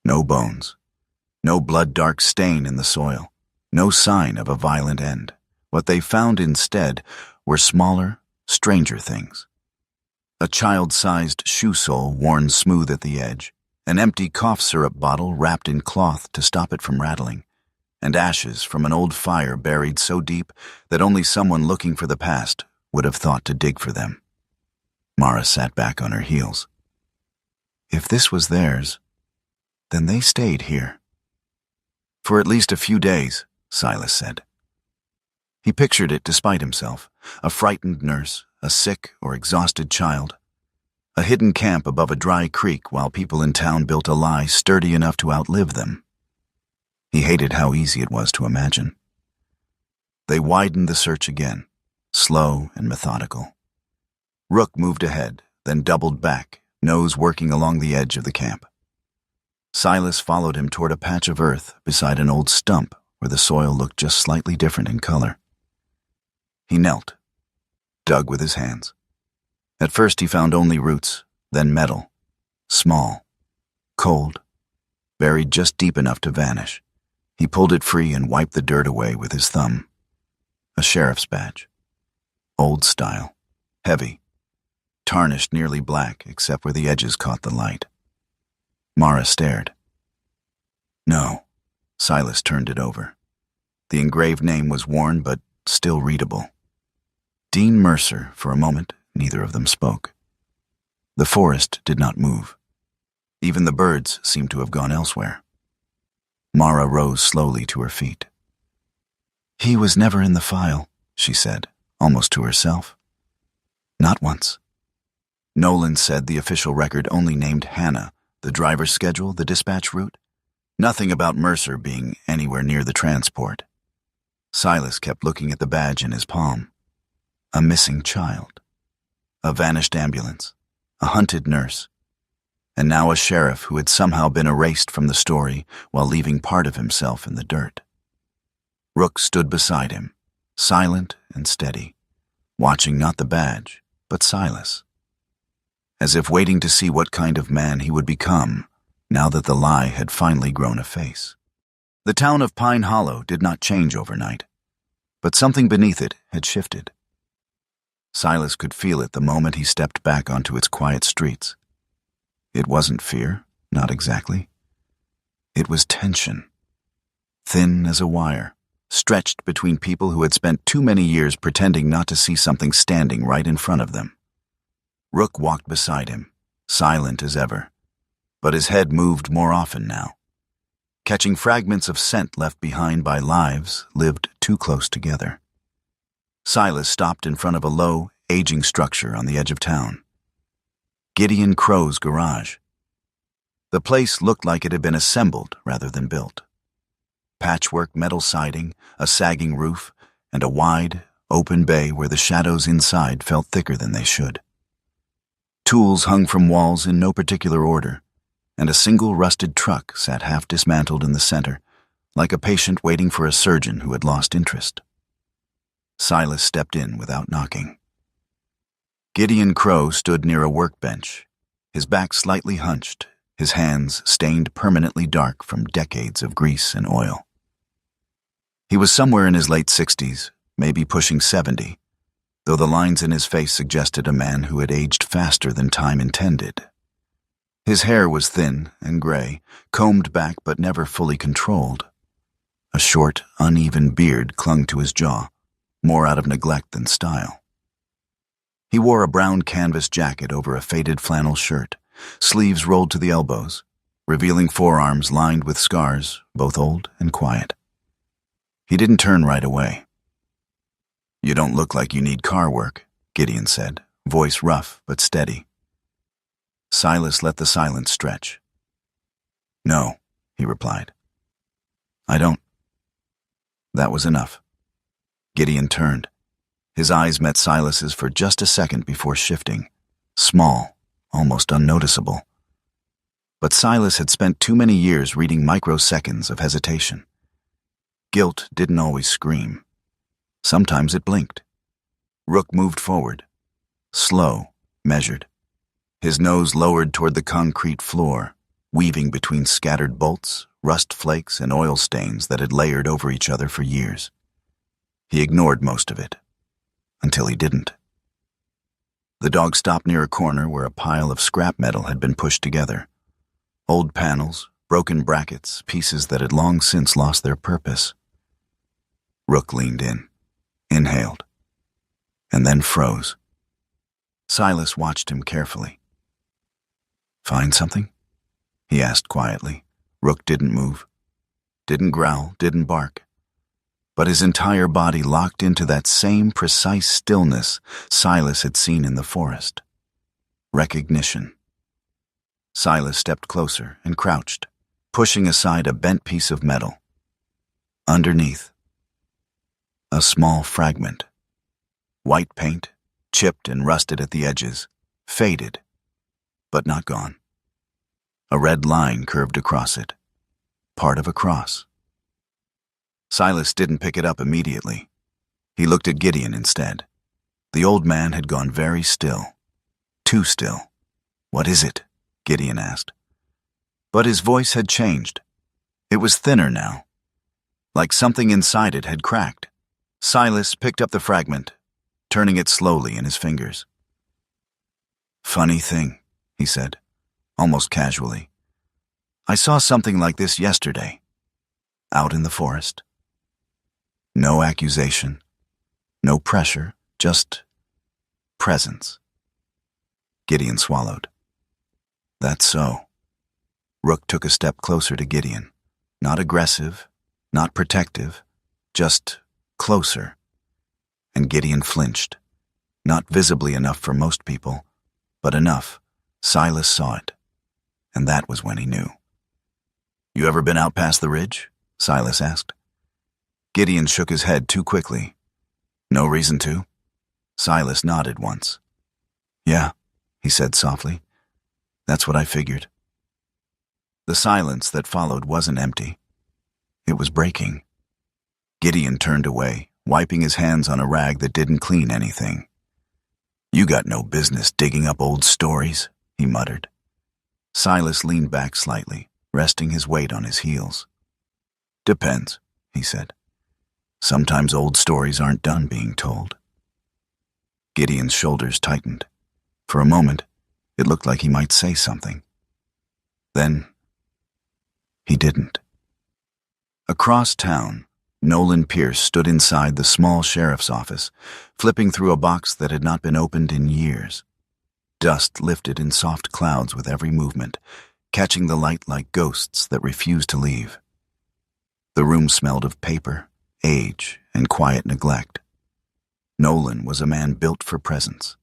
No bones. No blood-dark stain in the soil. No sign of a violent end. What they found instead were smaller, stranger things. A child-sized shoe sole worn smooth at the edge, an empty cough syrup bottle wrapped in cloth to stop it from rattling, and ashes from an old fire buried so deep that only someone looking for the past would have thought to dig for them. Mara sat back on her heels. If this was theirs, then they stayed here. For at least a few days, Silas said. He pictured it despite himself, a frightened nurse, a sick or exhausted child, a hidden camp above a dry creek while people in town built a lie sturdy enough to outlive them. He hated how easy it was to imagine. They widened the search again, slow and methodical. Rook moved ahead, then doubled back, nose working along the edge of the camp. Silas followed him toward a patch of earth beside an old stump where the soil looked just slightly different in color. He knelt, dug with his hands. At first he found only roots, then metal, small, cold, buried just deep enough to vanish. He pulled it free and wiped the dirt away with his thumb. A sheriff's badge. Old style, heavy, tarnished nearly black except where the edges caught the light. Mara stared. No, Silas turned it over. The engraved name was worn but still readable. Dean Mercer. For a moment, neither of them spoke. The forest did not move. Even the birds seemed to have gone elsewhere. Mara rose slowly to her feet. He was never in the file, she said, almost to herself. Not once. Nolan said the official record only named Hannah, the driver's schedule, the dispatch route. Nothing about Mercer being anywhere near the transport. Silas kept looking at the badge in his palm. A missing child. A vanished ambulance. A hunted nurse. And now a sheriff who had somehow been erased from the story while leaving part of himself in the dirt. Rook stood beside him, silent and steady, watching not the badge, but Silas. As if waiting to see what kind of man he would become now that the lie had finally grown a face. The town of Pine Hollow did not change overnight, but something beneath it had shifted. Silas could feel it the moment he stepped back onto its quiet streets. It wasn't fear, not exactly. It was tension. Thin as a wire, stretched between people who had spent too many years pretending not to see something standing right in front of them. Rook walked beside him, silent as ever, but his head moved more often now, catching fragments of scent left behind by lives lived too close together. Silas stopped in front of a low, aging structure on the edge of town. Gideon Crow's garage. The place looked like it had been assembled rather than built. Patchwork metal siding, a sagging roof, and a wide, open bay where the shadows inside felt thicker than they should. Tools hung from walls in no particular order, and a single rusted truck sat half dismantled in the center, like a patient waiting for a surgeon who had lost interest. Silas stepped in without knocking. Gideon Crow stood near a workbench, his back slightly hunched, his hands stained permanently dark from decades of grease and oil. He was somewhere in his late 60s, maybe pushing 70, though the lines in his face suggested a man who had aged faster than time intended. His hair was thin and gray, combed back but never fully controlled. A short, uneven beard clung to his jaw, more out of neglect than style. He wore a brown canvas jacket over a faded flannel shirt, sleeves rolled to the elbows, revealing forearms lined with scars, both old and quiet. He didn't turn right away. "You don't look like you need car work," Gideon said, voice rough but steady. Silas let the silence stretch. "No," he replied. "I don't." That was enough. Gideon turned. His eyes met Silas's for just a second before shifting, small, almost unnoticeable. But Silas had spent too many years reading microseconds of hesitation. Guilt didn't always scream. Sometimes it blinked. Rook moved forward, slow, measured, his nose lowered toward the concrete floor, weaving between scattered bolts, rust flakes, and oil stains that had layered over each other for years. He ignored most of it, until he didn't. The dog stopped near a corner where a pile of scrap metal had been pushed together. Old panels, broken brackets, pieces that had long since lost their purpose. Rook leaned in, inhaled, and then froze. Silas watched him carefully. "Find something?" he asked quietly. Rook didn't move, didn't growl, didn't bark. But his entire body locked into that same precise stillness Silas had seen in the forest. Recognition. Silas stepped closer and crouched, pushing aside a bent piece of metal. Underneath, a small fragment. White paint, chipped and rusted at the edges, faded, but not gone. A red line curved across it, part of a cross. Silas didn't pick it up immediately. He looked at Gideon instead. The old man had gone very still. Too still. "What is it?" Gideon asked. But his voice had changed. It was thinner now, like something inside it had cracked. Silas picked up the fragment, turning it slowly in his fingers. "Funny thing," he said, almost casually. "I saw something like this yesterday, out in the forest. No accusation, no pressure, just presence." Gideon swallowed. "That's so." Rook took a step closer to Gideon. Not aggressive, not protective, just closer. And Gideon flinched. Not visibly enough for most people, but enough. Silas saw it. And that was when he knew. "You ever been out past the ridge?" Silas asked. Gideon shook his head too quickly. "No reason to?" Silas nodded once. "Yeah," he said softly. "That's what I figured." The silence that followed wasn't empty. It was breaking. Gideon turned away, wiping his hands on a rag that didn't clean anything. "You got no business digging up old stories," he muttered. Silas leaned back slightly, resting his weight on his heels. "Depends," he said. "Sometimes old stories aren't done being told." Gideon's shoulders tightened. For a moment, it looked like he might say something. Then, he didn't. Across town, Nolan Pierce stood inside the small sheriff's office, flipping through a box that had not been opened in years. Dust lifted in soft clouds with every movement, catching the light like ghosts that refused to leave. The room smelled of paper, age, and quiet neglect. Nolan was a man built for presence.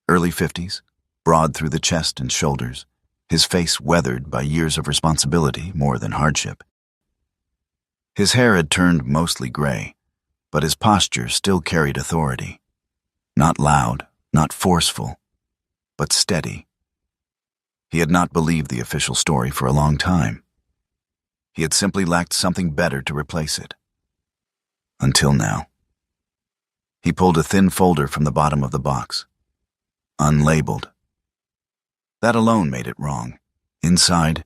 Early 50s, broad through the chest and shoulders, his face weathered by years of responsibility more than hardship. His hair had turned mostly gray, but his posture still carried authority. Not loud, not forceful, but steady. He had not believed the official story for a long time. He had simply lacked something better to replace it. Until now. He pulled a thin folder from the bottom of the box. Unlabeled. That alone made it wrong. Inside,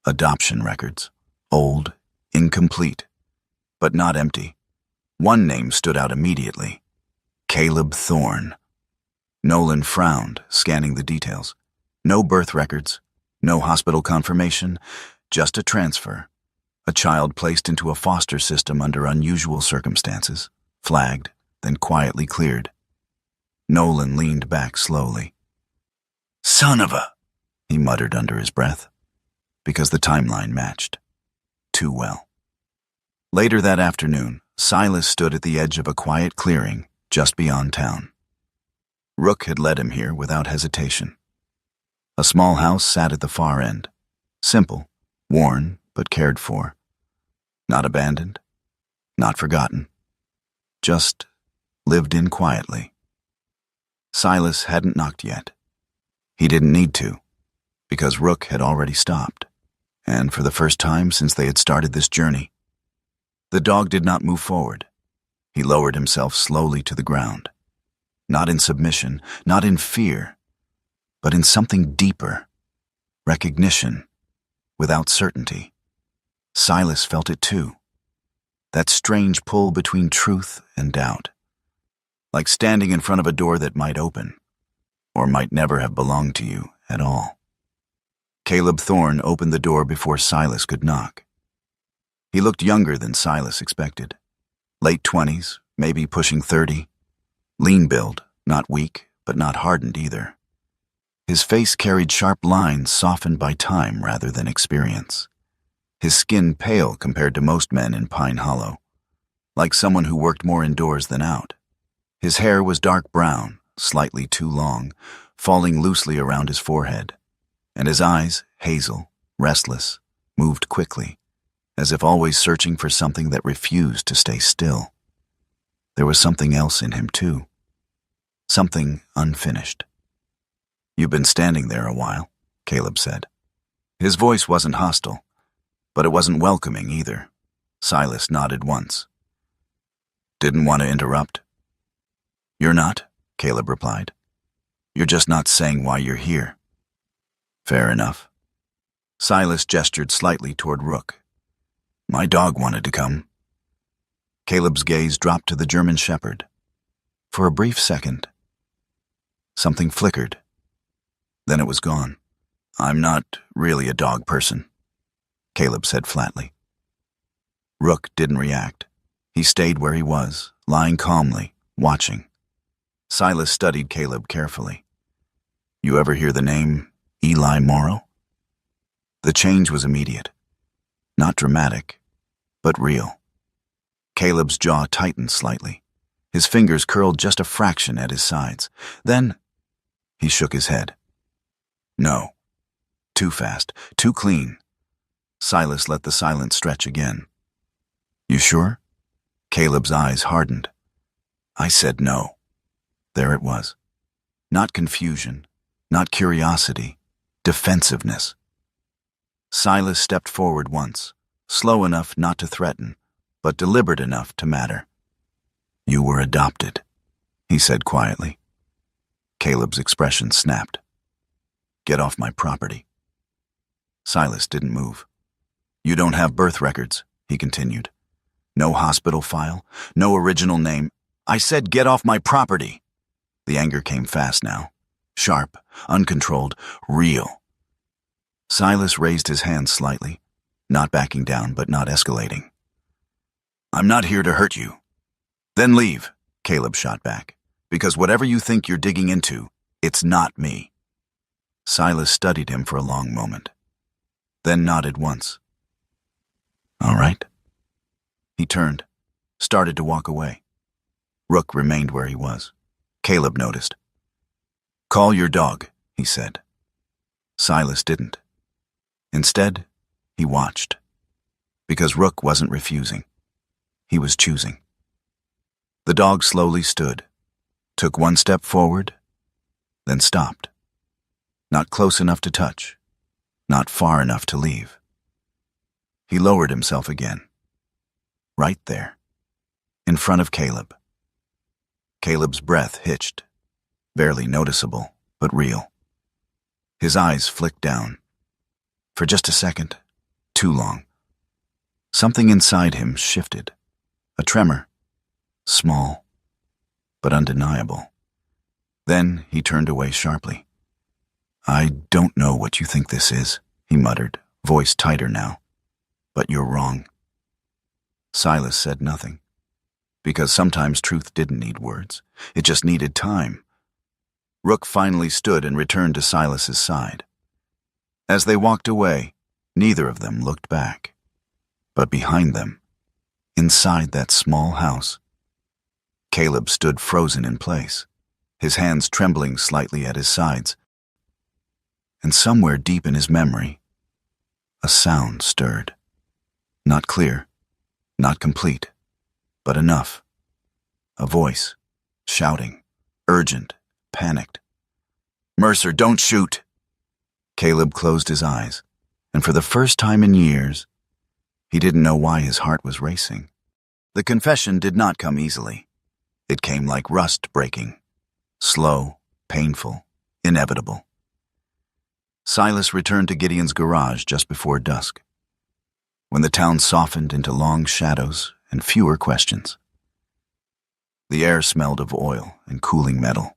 adoption records. Old, incomplete, but not empty. One name stood out immediately. Caleb Thorne. Nolan frowned, scanning the details. No birth records, no hospital confirmation, just a transfer. A child placed into a foster system under unusual circumstances, flagged, then quietly cleared. Nolan leaned back slowly. "Son of a," he muttered under his breath, because the timeline matched. Too well. Later that afternoon, Silas stood at the edge of a quiet clearing just beyond town. Rook had led him here without hesitation. A small house sat at the far end. Simple, worn, but cared for. Not abandoned, not forgotten. Just lived in quietly. Silas hadn't knocked yet. He didn't need to, because Rook had already stopped, and for the first time since they had started this journey. The dog did not move forward. He lowered himself slowly to the ground. Not in submission, not in fear, but in something deeper. Recognition. without certainty. Silas felt it too. That strange pull between truth and doubt. Like standing in front of a door that might open, or might never have belonged to you at all. Caleb Thorne opened the door before Silas could knock. He looked younger than Silas expected. Late 20s, maybe pushing 30. Lean build, not weak, but not hardened either. His face carried sharp lines softened by time rather than experience. His skin pale compared to most men in Pine Hollow, like someone who worked more indoors than out. His hair was dark brown, slightly too long, falling loosely around his forehead, and his eyes, hazel, restless, moved quickly, as if always searching for something that refused to stay still. There was something else in him too, something unfinished. "You've been standing there a while," Caleb said. His voice wasn't hostile, but it wasn't welcoming either. Silas nodded once. "Didn't want to interrupt?" "You're not," Caleb replied. "You're just not saying why you're here." "Fair enough." Silas gestured slightly toward Rook. "My dog wanted to come." Caleb's gaze dropped to the German Shepherd. For a brief second, something flickered. Then it was gone. "I'm not really a dog person," Caleb said flatly. Rook didn't react. He stayed where he was, lying calmly, watching. Silas studied Caleb carefully. "You ever hear the name Eli Morrow?" The change was immediate. Not dramatic, but real. Caleb's jaw tightened slightly. His fingers curled just a fraction at his sides. Then he shook his head. "No. Too fast, too clean." Silas let the silence stretch again. "You sure?" Caleb's eyes hardened. "I said no." There it was. Not confusion, not curiosity, defensiveness. Silas stepped forward once, slow enough not to threaten, but deliberate enough to matter. "You were adopted," he said quietly. Caleb's expression snapped. "Get off my property." Silas didn't move. "You don't have birth records," he continued. "No hospital file, no original name. I said get off my property." The anger came fast now. Sharp, uncontrolled, real. Silas raised his hand slightly, not backing down but not escalating. "I'm not here to hurt you." "Then leave," Caleb shot back, "because whatever you think you're digging into, it's not me." Silas studied him for a long moment, then nodded once. "All right." He turned, started to walk away. Rook remained where he was. Caleb noticed. "Call your dog," he said. Silas didn't. Instead, he watched. Because Rook wasn't refusing. He was choosing. The dog slowly stood, took one step forward, then stopped. Not close enough to touch, not far enough to leave. He lowered himself again. Right there, in front of Caleb. Caleb's breath hitched, barely noticeable, but real. His eyes flicked down. For just a second, too long. Something inside him shifted. A tremor. Small, but undeniable. Then he turned away sharply. "I don't know what you think this is," he muttered, voice tighter now. "But you're wrong." Silas said nothing. Because sometimes truth didn't need words. It just needed time. Rook finally stood and returned to Silas's side. As they walked away, neither of them looked back. But behind them, inside that small house, Caleb stood frozen in place, his hands trembling slightly at his sides. And somewhere deep in his memory, a sound stirred. Not clear, not complete, but enough. A voice, shouting, urgent, panicked. "Mercer, don't shoot!" Caleb closed his eyes, and for the first time in years, he didn't know why his heart was racing. The confession did not come easily. It came like rust breaking, slow, painful, inevitable. Silas returned to Gideon's garage just before dusk, when the town softened into long shadows and fewer questions. The air smelled of oil and cooling metal,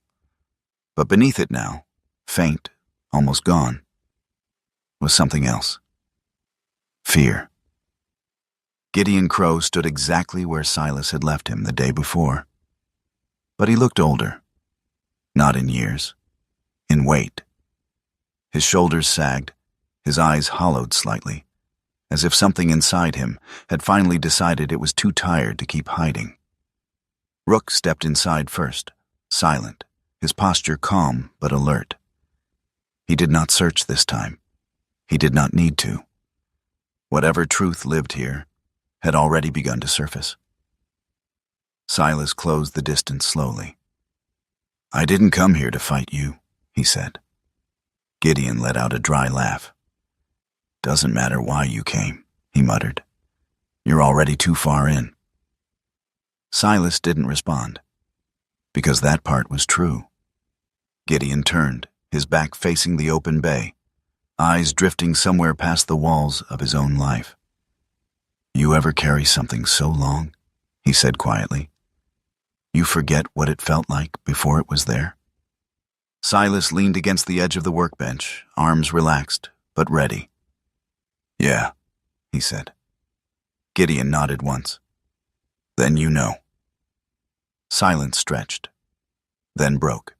but beneath it now, faint, almost gone, was something else. Fear. Gideon Crow stood exactly where Silas had left him the day before, but he looked older, not in years, in weight. His shoulders sagged, his eyes hollowed slightly, as if something inside him had finally decided it was too tired to keep hiding. Rook stepped inside first, silent, his posture calm but alert. He did not search this time. He did not need to. Whatever truth lived here had already begun to surface. Silas closed the distance slowly. "I didn't come here to fight you," he said. Gideon let out a dry laugh. "Doesn't matter why you came," he muttered. "You're already too far in." Silas didn't respond, because that part was true. Gideon turned, his back facing the open bay, eyes drifting somewhere past the walls of his own life. "You ever carry something so long?" he said quietly. "You forget what it felt like before it was there?" Silas leaned against the edge of the workbench, arms relaxed, but ready. "Yeah," he said. Gideon nodded once. "Then you know." Silence stretched, then broke.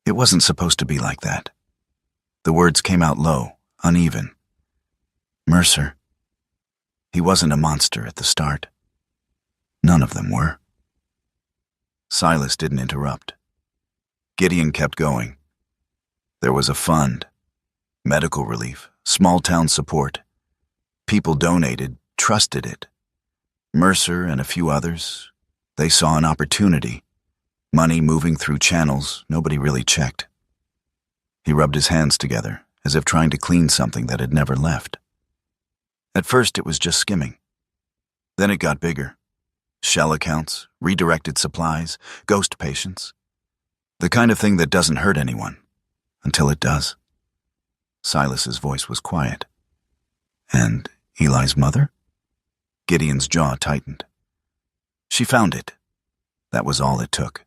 "It wasn't supposed to be like that." The words came out low, uneven. "Mercer. He wasn't a monster at the start. None of them were." Silas didn't interrupt. Gideon kept going. There was a fund, medical relief, small-town support. People donated, trusted it. Mercer and a few others, they saw an opportunity, money moving through channels nobody really checked. He rubbed his hands together, as if trying to clean something that had never left. At first it was just skimming. Then it got bigger. Shell accounts, redirected supplies, ghost patients. The kind of thing that doesn't hurt anyone, until it does. Silas's voice was quiet. "And Eli's mother?" Gideon's jaw tightened. "She found it." That was all it took.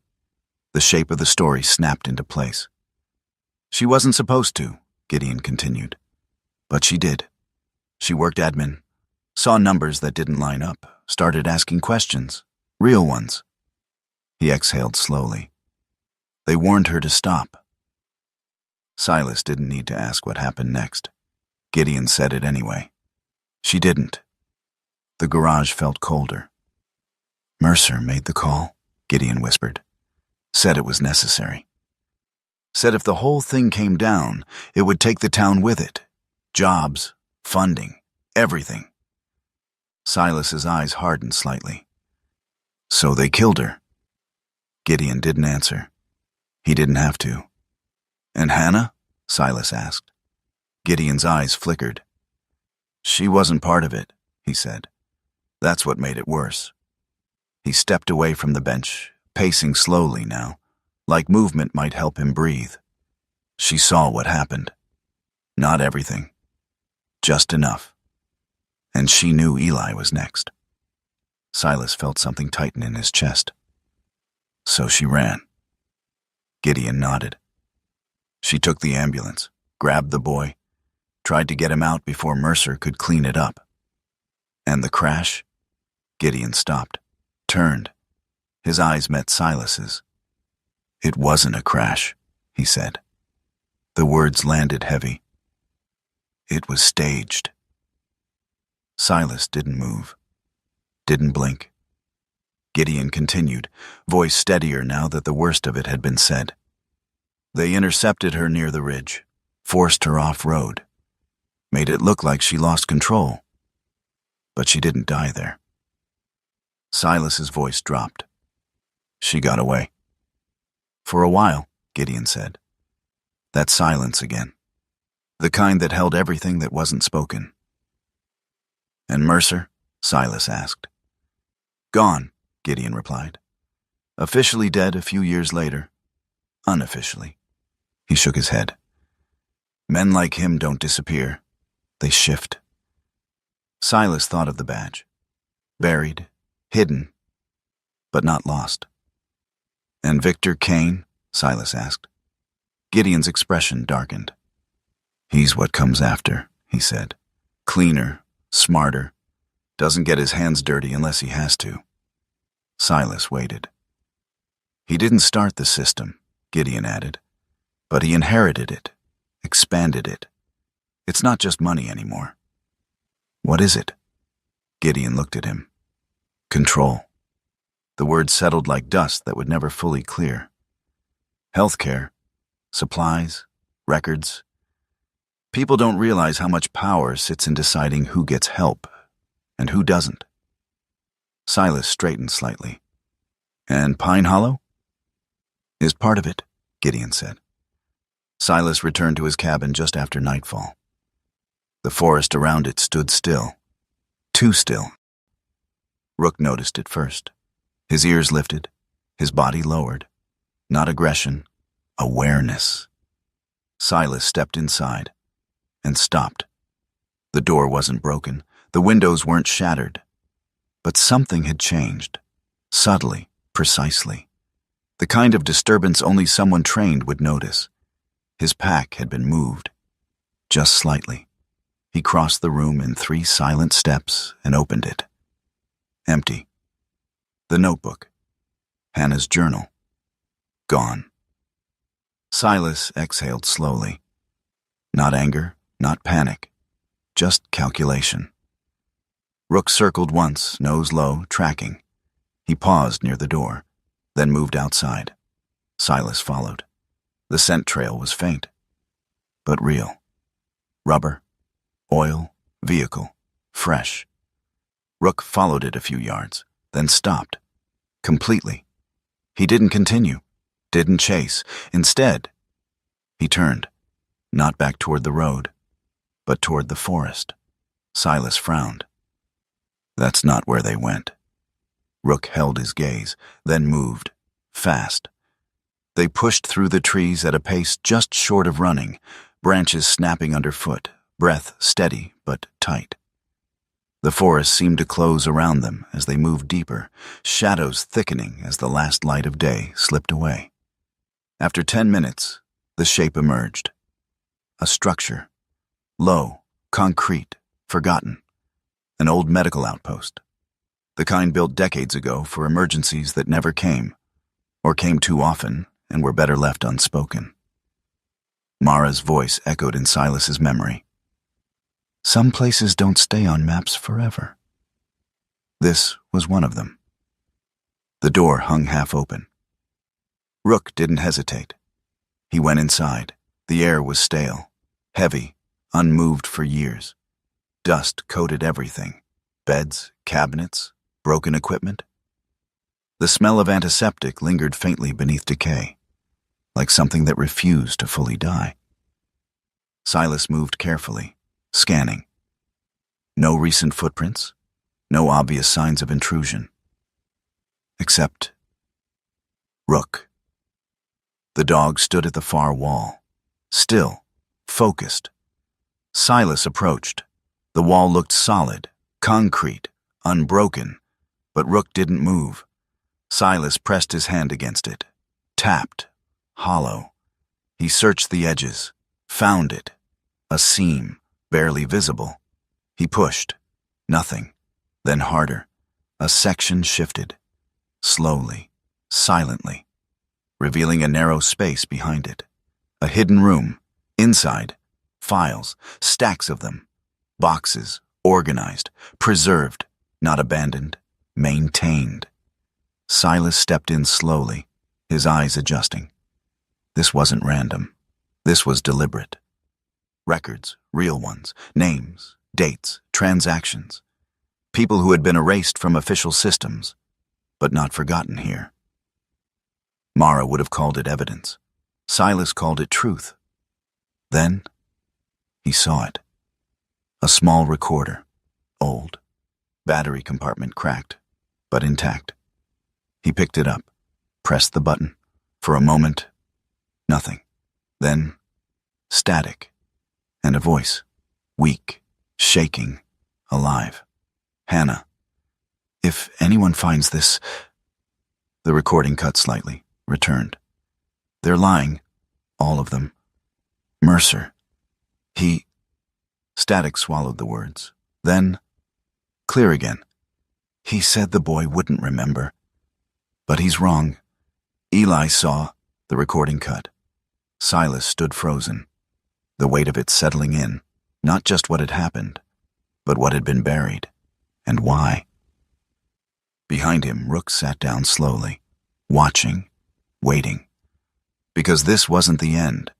The shape of the story snapped into place. "She wasn't supposed to," Gideon continued. "But she did. She worked admin, saw numbers that didn't line up, started asking questions, real ones." He exhaled slowly. "They warned her to stop." Silas didn't need to ask what happened next. Gideon said it anyway. She didn't. The garage felt colder. "Mercer made the call," Gideon whispered. "Said it was necessary. Said if the whole thing came down, it would take the town with it. Jobs, funding, everything." Silas's eyes hardened slightly. "So they killed her?" Gideon didn't answer. He didn't have to. "And Hannah?" Silas asked. Gideon's eyes flickered. "She wasn't part of it," he said. "That's what made it worse." He stepped away from the bench, pacing slowly now, like movement might help him breathe. "She saw what happened. Not everything. Just enough. And she knew Eli was next." Silas felt something tighten in his chest. "So she ran." Gideon nodded. "She took the ambulance, grabbed the boy, tried to get him out before Mercer could clean it up." "And the crash?" Gideon stopped, turned. His eyes met Silas's. "It wasn't a crash," he said. The words landed heavy. "It was staged." Silas didn't move, didn't blink. Gideon continued, voice steadier now that the worst of it had been said. "They intercepted her near the ridge, forced her off-road, made it look like she lost control. But she didn't die there." Silas's voice dropped. "She got away." "For a while," Gideon said. That silence again. The kind that held everything that wasn't spoken. "And Mercer?" Silas asked. "Gone," Gideon replied. "Officially dead a few years later. Unofficially." He shook his head. Men like him don't disappear. They shift. Silas thought of the badge. Buried, hidden, but not lost. And Victor Kane? Silas asked. Gideon's expression darkened. He's what comes after, he said. Cleaner, smarter, doesn't get his hands dirty unless he has to. Silas waited. He didn't start the system, Gideon added, but he inherited it, expanded it. It's not just money anymore. What is it? Gideon looked at him. Control. The word settled like dust that would never fully clear. Healthcare, supplies, records. People don't realize how much power sits in deciding who gets help and who doesn't. Silas straightened slightly. And Pine Hollow? Is part of it, Gideon said. Silas returned to his cabin just after nightfall. The forest around it stood still. Too still. Rook noticed it first. His ears lifted, his body lowered. Not aggression, awareness. Silas stepped inside and stopped. The door wasn't broken, the windows weren't shattered. But something had changed, subtly, precisely. The kind of disturbance only someone trained would notice. His pack had been moved, just slightly. He crossed the room in 3 silent steps and opened it. Empty. The notebook. Hannah's journal. Gone. Silas exhaled slowly. Not anger, not panic, just calculation. Rook circled once, nose low, tracking. He paused near the door, then moved outside. Silas followed. The scent trail was faint, but real. Rubber, oil, vehicle, fresh. Rook followed it a few yards, then stopped. Completely. He didn't continue, didn't chase. Instead, he turned, not back toward the road, but toward the forest. Silas frowned. That's not where they went. Rook held his gaze, then moved, fast. They pushed through the trees at a pace just short of running, branches snapping underfoot, breath steady but tight. The forest seemed to close around them as they moved deeper, shadows thickening as the last light of day slipped away. After 10 minutes, the shape emerged. A structure. Low, concrete, forgotten. An old medical outpost. The kind built decades ago for emergencies that never came, or came too often and were better left unspoken. Mara's voice echoed in Silas's memory. Some places don't stay on maps forever. This was one of them. The door hung half open. Rook didn't hesitate. He went inside. The air was stale, heavy, unmoved for years. Dust coated everything. Beds, cabinets, broken equipment. The smell of antiseptic lingered faintly beneath decay, like something that refused to fully die. Silas moved carefully, scanning. No recent footprints, no obvious signs of intrusion. Except Rook. The dog stood at the far wall, still, focused. Silas approached. The wall looked solid, concrete, unbroken, but Rook didn't move. Silas pressed his hand against it, tapped, hollow. He searched the edges, found it, a seam, barely visible. He pushed, nothing, then harder. A section shifted, slowly, silently, revealing a narrow space behind it. A hidden room, inside, files, stacks of them, boxes, organized, preserved, not abandoned, maintained. Silas stepped in slowly, his eyes adjusting. This wasn't random. This was deliberate. Records, real ones, names, dates, transactions. People who had been erased from official systems, but not forgotten here. Mara would have called it evidence. Silas called it truth. Then, he saw it. A small recorder, old. Battery compartment cracked, but intact. He picked it up, pressed the button. For a moment, nothing. Then, static. and a voice, weak, shaking, alive. "Hannah, if anyone finds this—" The recording cut slightly, returned. "They're lying, all of them. Mercer. He—" Static swallowed the words. Then, clear again. "He said the boy wouldn't remember. But he's wrong. Eli saw—" The recording cut. Silas stood frozen, the weight of it settling in, not just what had happened, but what had been buried, and why. Behind him, Rook sat down slowly, watching, waiting. Because this wasn't the end.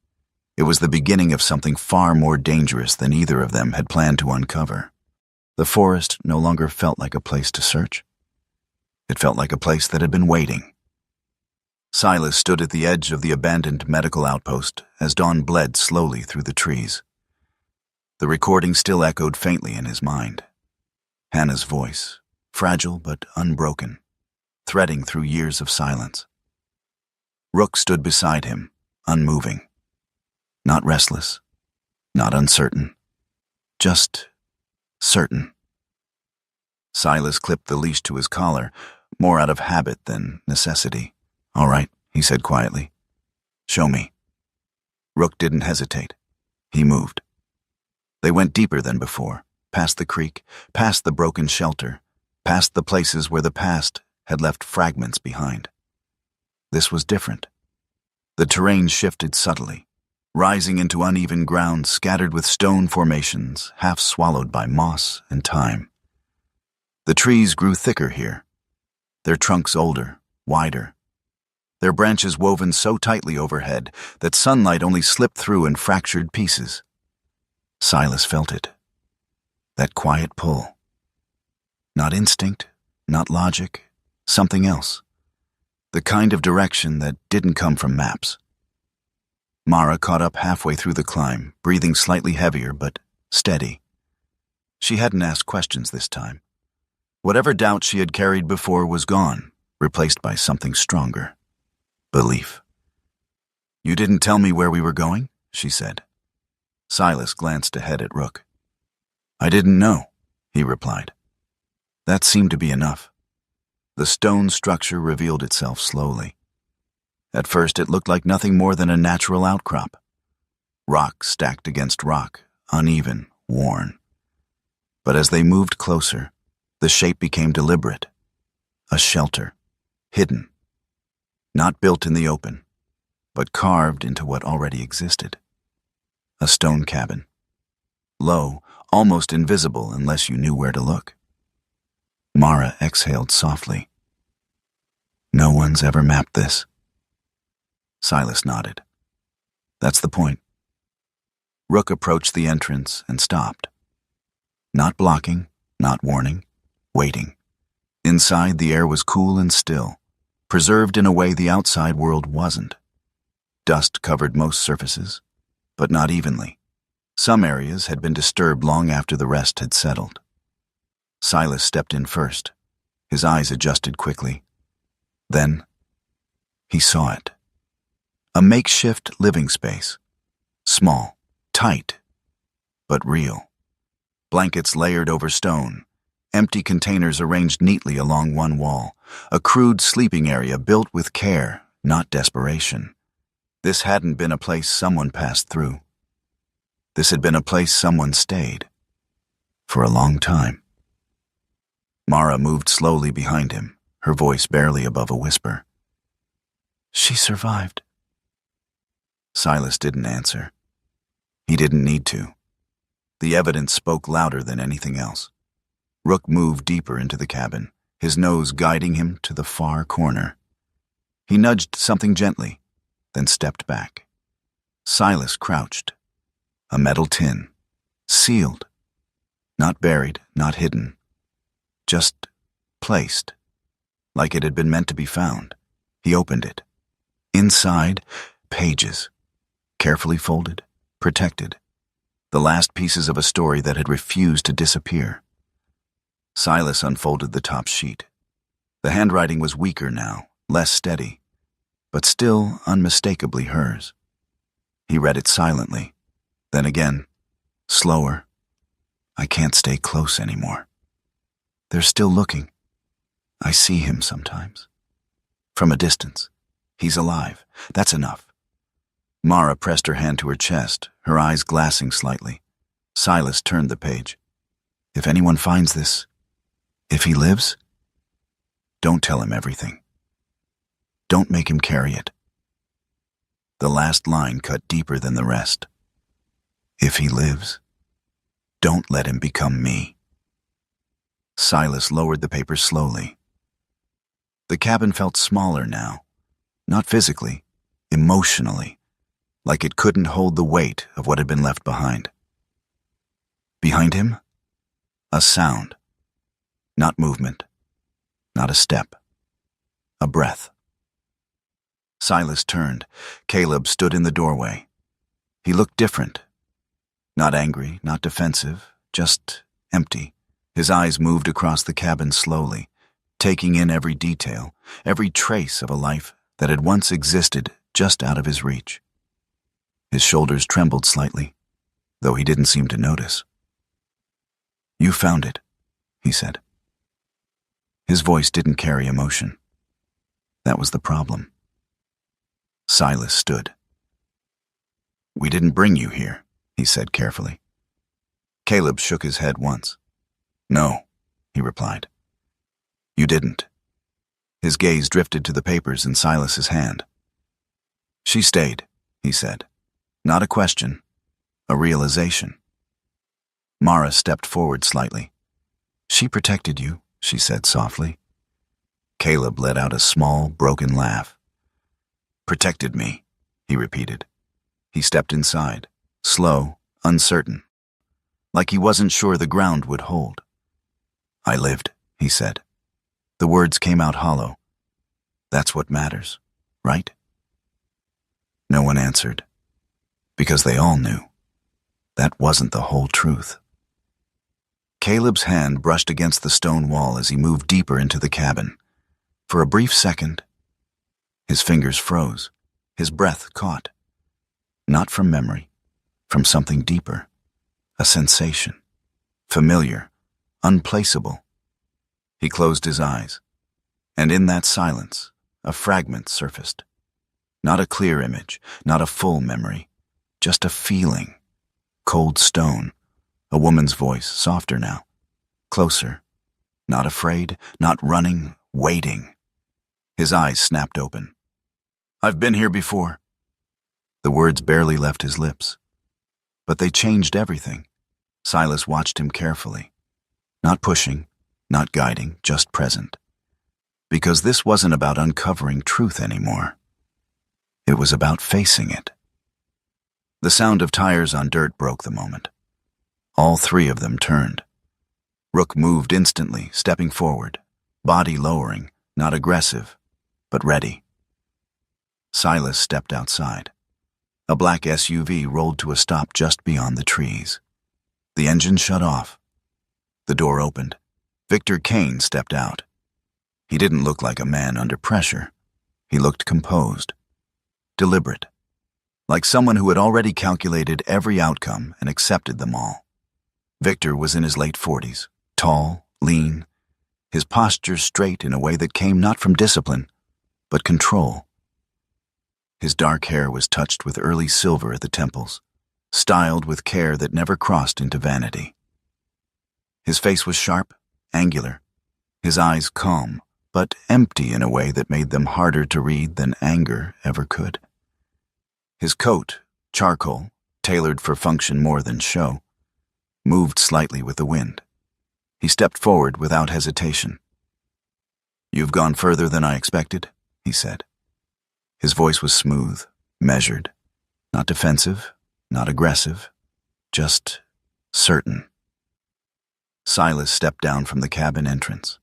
It was the beginning of something far more dangerous than either of them had planned to uncover. The forest no longer felt like a place to search. It felt like a place that had been waiting. Silas stood at the edge of the abandoned medical outpost as dawn bled slowly through the trees. The recording still echoed faintly in his mind. Hannah's voice, fragile but unbroken, threading through years of silence. Rook stood beside him, unmoving. Not restless, not uncertain, just certain. Silas clipped the leash to his collar, more out of habit than necessity. "All right," he said quietly. "Show me." Rook didn't hesitate. He moved. They went deeper than before, past the creek, past the broken shelter, past the places where the past had left fragments behind. This was different. The terrain shifted subtly, rising into uneven ground scattered with stone formations, half swallowed by moss and time. The trees grew thicker here, their trunks older, wider, their branches woven so tightly overhead that sunlight only slipped through in fractured pieces. Silas felt it. That quiet pull. Not instinct, not logic, something else. The kind of direction that didn't come from maps. Mara caught up halfway through the climb, breathing slightly heavier but steady. She hadn't asked questions this time. Whatever doubt she had carried before was gone, replaced by something stronger. Belief. "You didn't tell me where we were going?" she said. Silas glanced ahead at Rook. "I didn't know," he replied. That seemed to be enough. The stone structure revealed itself slowly. At first it looked like nothing more than a natural outcrop. Rock stacked against rock, uneven, worn. But as they moved closer, the shape became deliberate. A shelter, hidden. Not built in the open, but carved into what already existed. A stone cabin. Low, almost invisible unless you knew where to look. Mara exhaled softly. "No one's ever mapped this." Silas nodded. "That's the point." Rook approached the entrance and stopped. Not blocking, not warning, waiting. Inside, the air was cool and still, preserved in a way the outside world wasn't. Dust covered most surfaces, but not evenly. Some areas had been disturbed long after the rest had settled. Silas stepped in first. His eyes adjusted quickly. Then, he saw it. A makeshift living space. Small, tight, but real. Blankets layered over stone. Empty containers arranged neatly along one wall. A crude sleeping area built with care, not desperation. This hadn't been a place someone passed through. This had been a place someone stayed. For a long time. Mara moved slowly behind him, her voice barely above a whisper. "She survived." Silas didn't answer. He didn't need to. The evidence spoke louder than anything else. Rook moved deeper into the cabin, his nose guiding him to the far corner. He nudged something gently, then stepped back. Silas crouched. A metal tin, sealed. Not buried, not hidden. Just placed, like it had been meant to be found. He opened it. Inside, pages, carefully folded, protected. The last pieces of a story that had refused to disappear. Silas unfolded the top sheet. The handwriting was weaker now, less steady, but still unmistakably hers. He read it silently, then again, Slower. I can't stay close anymore. They're still looking. I see him sometimes. From a distance. He's alive. That's enough. Mara pressed her hand to her chest, her eyes glassing slightly. Silas turned the page. If anyone finds this, if he lives, don't tell him everything. Don't make him carry it. The last line cut deeper than the rest. If he lives, don't let him become me. Silas lowered the paper slowly. The cabin felt smaller now, not physically, emotionally, like it couldn't hold the weight of what had been left behind. Behind him, a sound. Not movement, not a step, a breath. Silas turned. Caleb stood in the doorway. He looked different. Not angry, not defensive, just empty. His eyes moved across the cabin slowly, taking in every detail, every trace of a life that had once existed just out of his reach. His shoulders trembled slightly, though he didn't seem to notice. You found it, he said. His voice didn't carry emotion. That was the problem. Silas stood. We didn't bring you here, he said carefully. Caleb shook his head once. No, he replied. You didn't. His gaze drifted to the papers in Silas's hand. She stayed, he said. Not a question, a realization. Mara stepped forward slightly. She protected you, she said softly. Caleb let out a small, broken laugh. Protected me, he repeated. He stepped inside, slow, uncertain, like he wasn't sure the ground would hold. I lived, he said. The words came out hollow. That's what matters, right? No one answered, because they all knew. That wasn't the whole truth. Caleb's hand brushed against the stone wall as he moved deeper into the cabin. For a brief second, his fingers froze, his breath caught. Not from memory, from something deeper, a sensation, familiar, unplaceable. He closed his eyes, and in that silence, a fragment surfaced. Not a clear image, not a full memory, just a feeling. Cold stone, a woman's voice, softer now, closer, not afraid, not running, waiting. His eyes snapped open. I've been here before. The words barely left his lips, but they changed everything. Silas watched him carefully, not pushing, not guiding, just present. Because this wasn't about uncovering truth anymore. It was about facing it. The sound of tires on dirt broke the moment. All three of them turned. Rook moved instantly, stepping forward, body lowering, not aggressive, but ready. Silas stepped outside. A black SUV rolled to a stop just beyond the trees. The engine shut off. The door opened. Victor Kane stepped out. He didn't look like a man under pressure. He looked composed, deliberate, like someone who had already calculated every outcome and accepted them all. Victor was in his late 40s, tall, lean, his posture straight in a way that came not from discipline, but control. His dark hair was touched with early silver at the temples, styled with care that never crossed into vanity. His face was sharp, angular, his eyes calm, but empty in a way that made them harder to read than anger ever could. His coat, charcoal, tailored for function more than show, moved slightly with the wind. He stepped forward without hesitation. You've gone further than I expected, he said. His voice was smooth, measured, not defensive, not aggressive, just certain. Silas stepped down from the cabin entrance.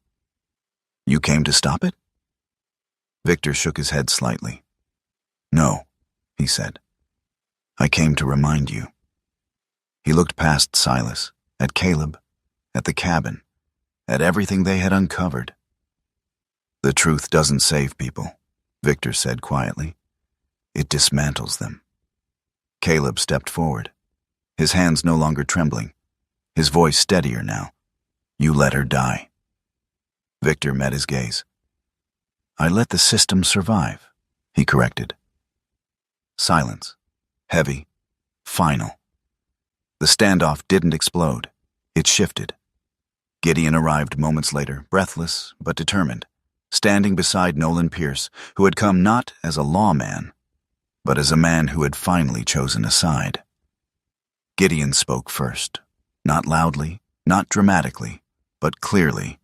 You came to stop it? Victor shook his head slightly. No, he said. I came to remind you. He looked past Silas, at Caleb, at the cabin, at everything they had uncovered. The truth doesn't save people, Victor said quietly. It dismantles them. Caleb stepped forward. his hands no longer trembling, his voice steadier now. "You let her die." Victor met his gaze. "I let the system survive," he corrected. Silence. Heavy. Final. The standoff didn't explode. It shifted. Gideon arrived moments later, breathless but determined, standing beside Nolan Pierce, who had come not as a lawman, but as a man who had finally chosen a side. Gideon spoke first, not loudly, not dramatically, but clearly,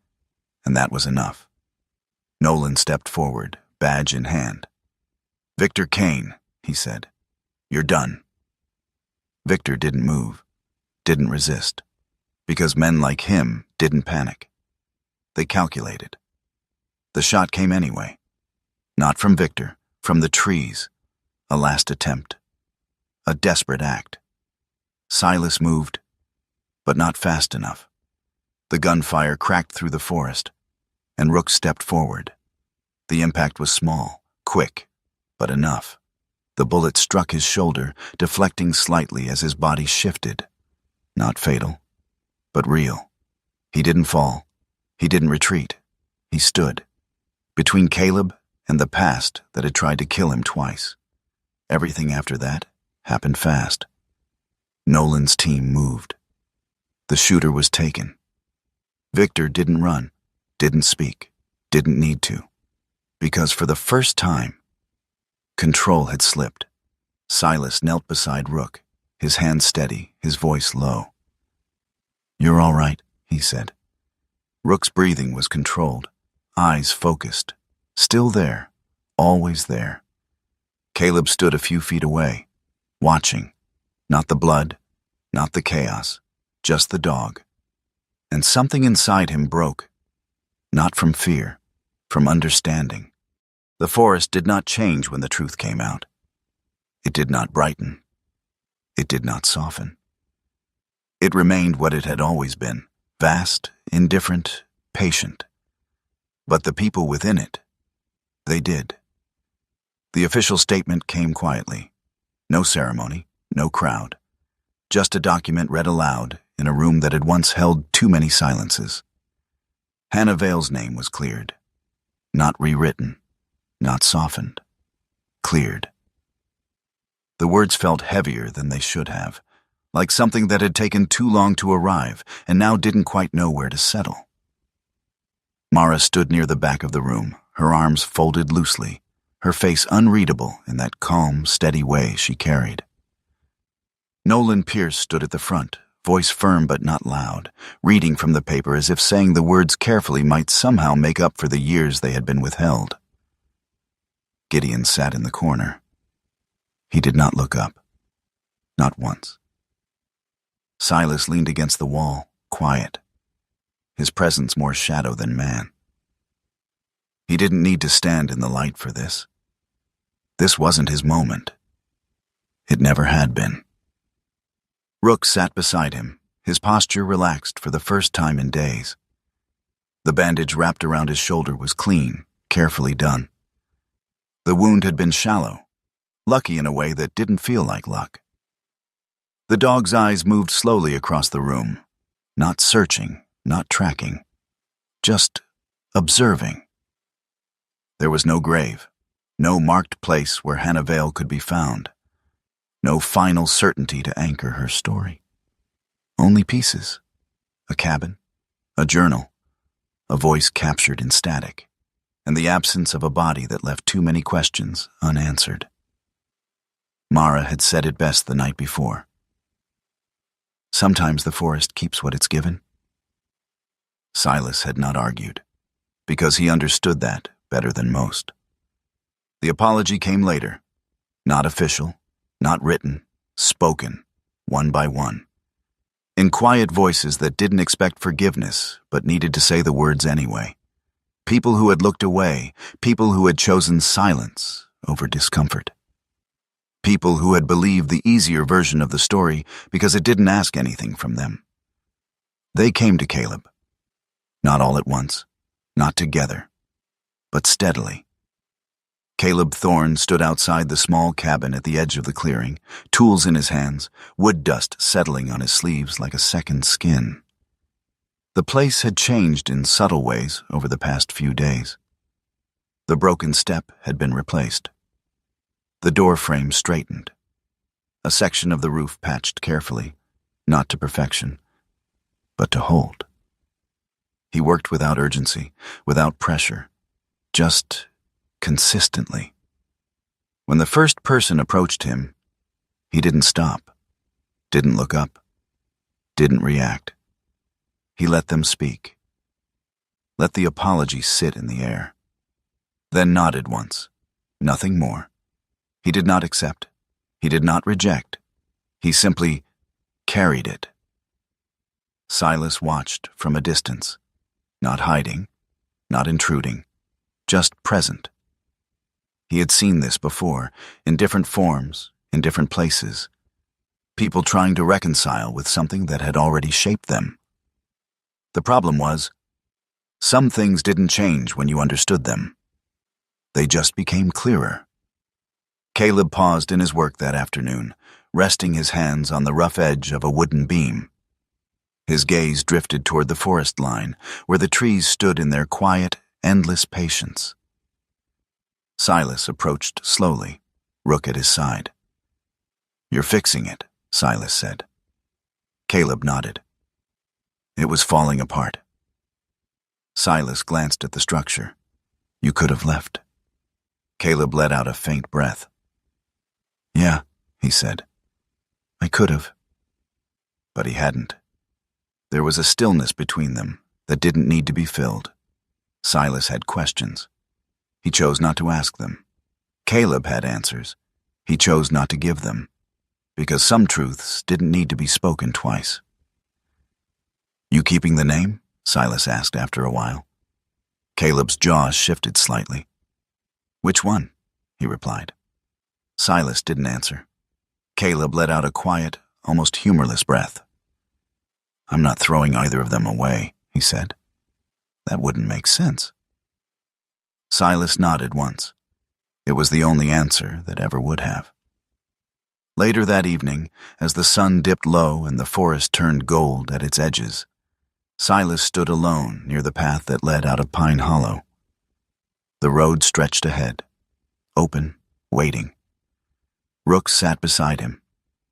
and that was enough. Nolan stepped forward, badge in hand. "Victor Kane," he said, "you're done." Victor didn't move, didn't resist, because men like him didn't panic. They calculated. The shot came anyway. Not from Victor, from the trees. A last attempt. A desperate act. Silas moved, but not fast enough. The gunfire cracked through the forest, and Rook stepped forward. The impact was small, quick, but enough. The bullet struck his shoulder, deflecting slightly as his body shifted. Not fatal, but real. He didn't fall. He didn't retreat. He stood, between Caleb and the past that had tried to kill him twice. Everything after that happened fast. Nolan's team moved. The shooter was taken. Victor didn't run, didn't speak, didn't need to, because for the first time, control had slipped. Silas knelt beside Rook, his hand steady, his voice low. "You're all right," he said. Rook's breathing was controlled, eyes focused, still there, always there. Caleb stood a few feet away, watching. Not the blood, not the chaos, just the dog. And something inside him broke. Not from fear, from understanding. The forest did not change when the truth came out. It did not brighten. It did not soften. It remained what it had always been, vast, indifferent, patient. But the people within it, they did. The official statement came quietly. No ceremony, no crowd. Just a document read aloud in a room that had once held too many silences. Hannah Vale's name was cleared. Not rewritten, not softened. Cleared. The words felt heavier than they should have, like something that had taken too long to arrive and now didn't quite know where to settle. Mara stood near the back of the room, her arms folded loosely, her face unreadable in that calm, steady way she carried. Nolan Pierce stood at the front, voice firm but not loud, reading from the paper as if saying the words carefully might somehow make up for the years they had been withheld. Gideon sat in the corner. He did not look up. Not once. Silas leaned against the wall, quiet, his presence more shadow than man. He didn't need to stand in the light for this. This wasn't his moment. It never had been. Rook sat beside him, his posture relaxed for the first time in days. The bandage wrapped around his shoulder was clean, carefully done. The wound had been shallow, lucky in a way that didn't feel like luck. The dog's eyes moved slowly across the room, not searching, not tracking, just observing. There was no grave, no marked place where Hannah Vale could be found. No final certainty to anchor her story. Only pieces. A cabin, a journal, a voice captured in static, and the absence of a body that left too many questions unanswered. Mara had said it best the night before. Sometimes the forest keeps what it's given. Silas had not argued, because he understood that better than most. The apology came later, not official, not written, spoken, one by one. In quiet voices that didn't expect forgiveness, but needed to say the words anyway. People who had looked away, people who had chosen silence over discomfort. People who had believed the easier version of the story because it didn't ask anything from them. They came to Caleb. Not all at once, not together, but steadily. Caleb Thorne stood outside the small cabin at the edge of the clearing, tools in his hands, wood dust settling on his sleeves like a second skin. The place had changed in subtle ways over the past few days. The broken step had been replaced. The door frame straightened. A section of the roof patched carefully, not to perfection, but to hold. He worked without urgency, without pressure, just consistently. When the first person approached him, he didn't stop, didn't look up, didn't react. He let them speak. Let the apology sit in the air. Then nodded once, nothing more. He did not accept. He did not reject. He simply carried it. Silas watched from a distance, not hiding, not intruding, just present. He had seen this before, in different forms, in different places. People trying to reconcile with something that had already shaped them. The problem was, some things didn't change when you understood them. They just became clearer. Caleb paused in his work that afternoon, resting his hands on the rough edge of a wooden beam. His gaze drifted toward the forest line, where the trees stood in their quiet, endless patience. Silas approached slowly, Rook at his side. "You're fixing it," Silas said. Caleb nodded. It was falling apart. Silas glanced at the structure. "You could have left." Caleb let out a faint breath. "Yeah," he said. "I could have." But he hadn't. There was a stillness between them that didn't need to be filled. Silas had questions. He chose not to ask them. Caleb had answers. He chose not to give them, because some truths didn't need to be spoken twice. "You keeping the name?" Silas asked after a while. Caleb's jaws shifted slightly. "Which one?" he replied. Silas didn't answer. Caleb let out a quiet, almost humorless breath. "I'm not throwing either of them away," he said. "That wouldn't make sense." Silas nodded once. It was the only answer that ever would have. Later that evening, as the sun dipped low and the forest turned gold at its edges, Silas stood alone near the path that led out of Pine Hollow. The road stretched ahead, open, waiting. Rook sat beside him,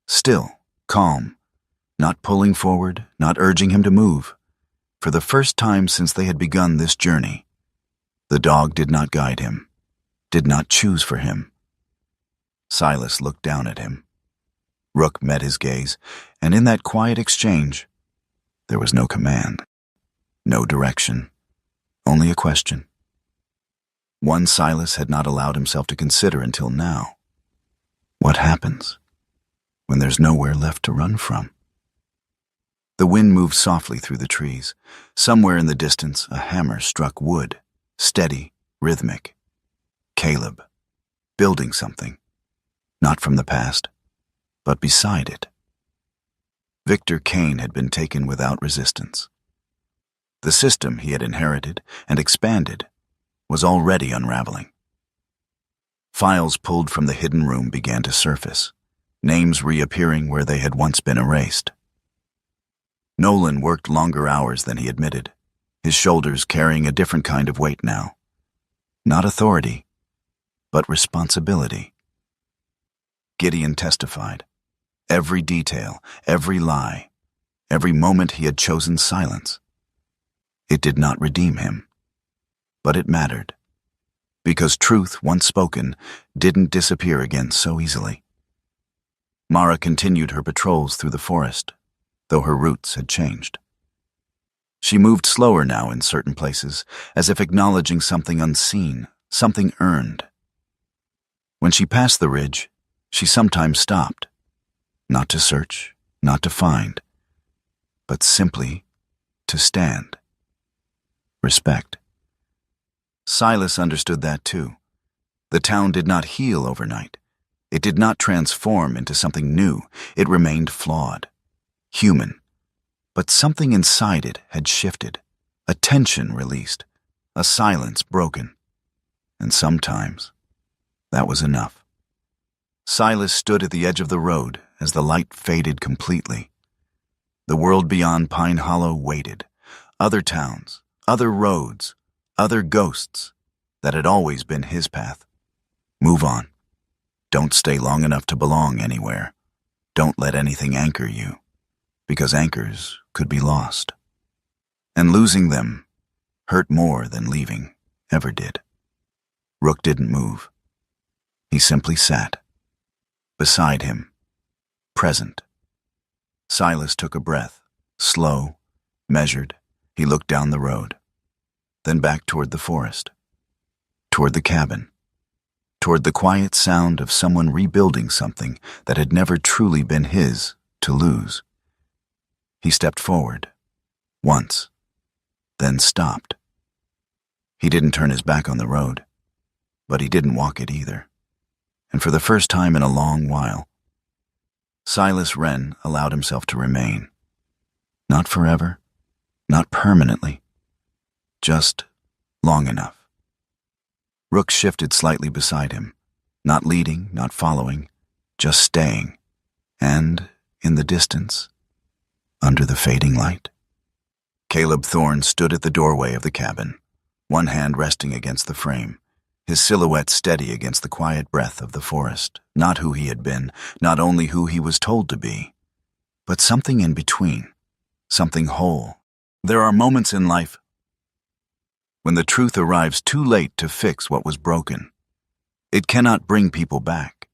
still, calm, not pulling forward, not urging him to move. For the first time since they had begun this journey, the dog did not guide him, did not choose for him. Silas looked down at him. Rook met his gaze, and in that quiet exchange, there was no command, no direction, only a question. One Silas had not allowed himself to consider until now. What happens when there's nowhere left to run from? The wind moved softly through the trees. Somewhere in the distance, a hammer struck wood, steady, rhythmic. Caleb, building something, not from the past, but beside it. Victor Kane had been taken without resistance. The system he had inherited and expanded was already unraveling. Files pulled from the hidden room began to surface, names reappearing where they had once been erased. Nolan worked longer hours than he admitted, his shoulders carrying a different kind of weight now. Not authority, but responsibility. Gideon testified. Every detail, every lie, every moment he had chosen silence. It did not redeem him, but it mattered, because truth, once spoken, didn't disappear again so easily. Mara continued her patrols through the forest, though her routes had changed. She moved slower now in certain places, as if acknowledging something unseen, something earned. When she passed the ridge, she sometimes stopped, not to search, not to find, but simply to stand. Respect. Silas understood that too. The town did not heal overnight. It did not transform into something new. It remained flawed, human. But something inside it had shifted, a tension released, a silence broken. And sometimes That was enough. Silas stood at the edge of the road as the light faded completely. The world beyond Pine Hollow waited. Other towns, other roads, other ghosts that had always been his path. Move on. Don't stay long enough to belong anywhere. Don't let anything anchor you, because anchors could be lost. And losing them hurt more than leaving ever did. Rook didn't move. He simply sat. Beside him, present. Silas took a breath, slow, measured. He looked down the road, then back toward the forest, toward the cabin, toward the quiet sound of someone rebuilding something that had never truly been his to lose. He stepped forward, once, then stopped. He didn't turn his back on the road, but he didn't walk it either. And for the first time in a long while, Silas Wren allowed himself to remain. Not forever, not permanently, just long enough. Rook shifted slightly beside him, not leading, not following, just staying, and, in the distance, under the fading light, Caleb Thorne stood at the doorway of the cabin, one hand resting against the frame, his silhouette steady against the quiet breath of the forest, not who he had been, not only who he was told to be, but something in between, something whole. There are moments in life when the truth arrives too late to fix what was broken. It cannot bring people back.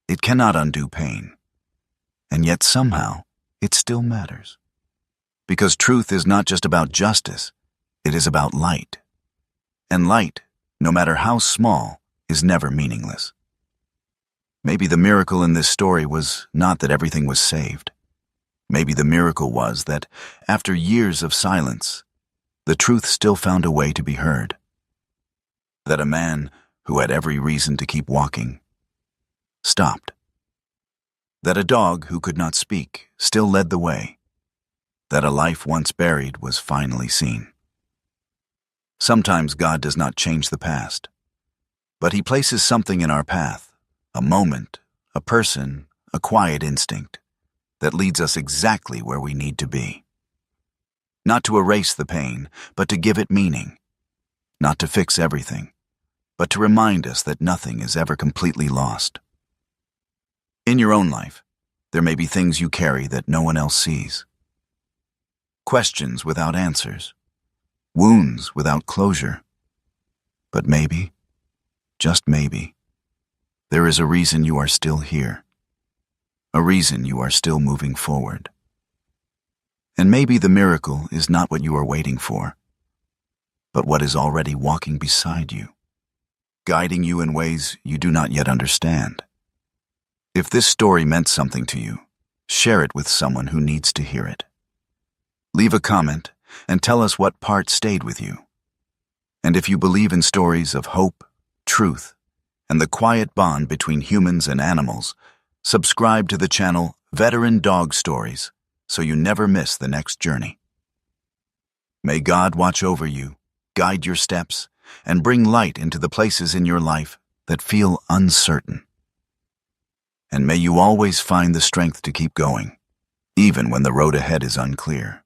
It cannot undo pain. And yet somehow, it still matters. Because truth is not just about justice, it is about light. And light, no matter how small, is never meaningless. Maybe the miracle in this story was not that everything was saved. Maybe the miracle was that, after years of silence, the truth still found a way to be heard. That a man who had every reason to keep walking stopped. That a dog who could not speak still led the way. That a life once buried was finally seen. Sometimes God does not change the past, but He places something in our path, a moment, a person, a quiet instinct, that leads us exactly where we need to be. Not to erase the pain, but to give it meaning. Not to fix everything, but to remind us that nothing is ever completely lost. In your own life, there may be things you carry that no one else sees. Questions without answers. Wounds without closure. But maybe, just maybe, there is a reason you are still here. A reason you are still moving forward. And maybe the miracle is not what you are waiting for, but what is already walking beside you, guiding you in ways you do not yet understand. If this story meant something to you, share it with someone who needs to hear it. Leave a comment and tell us what part stayed with you. And if you believe in stories of hope, truth, and the quiet bond between humans and animals, subscribe to the channel Veteran Dog Stories so you never miss the next journey. May God watch over you, guide your steps, and bring light into the places in your life that feel uncertain. And may you always find the strength to keep going, even when the road ahead is unclear.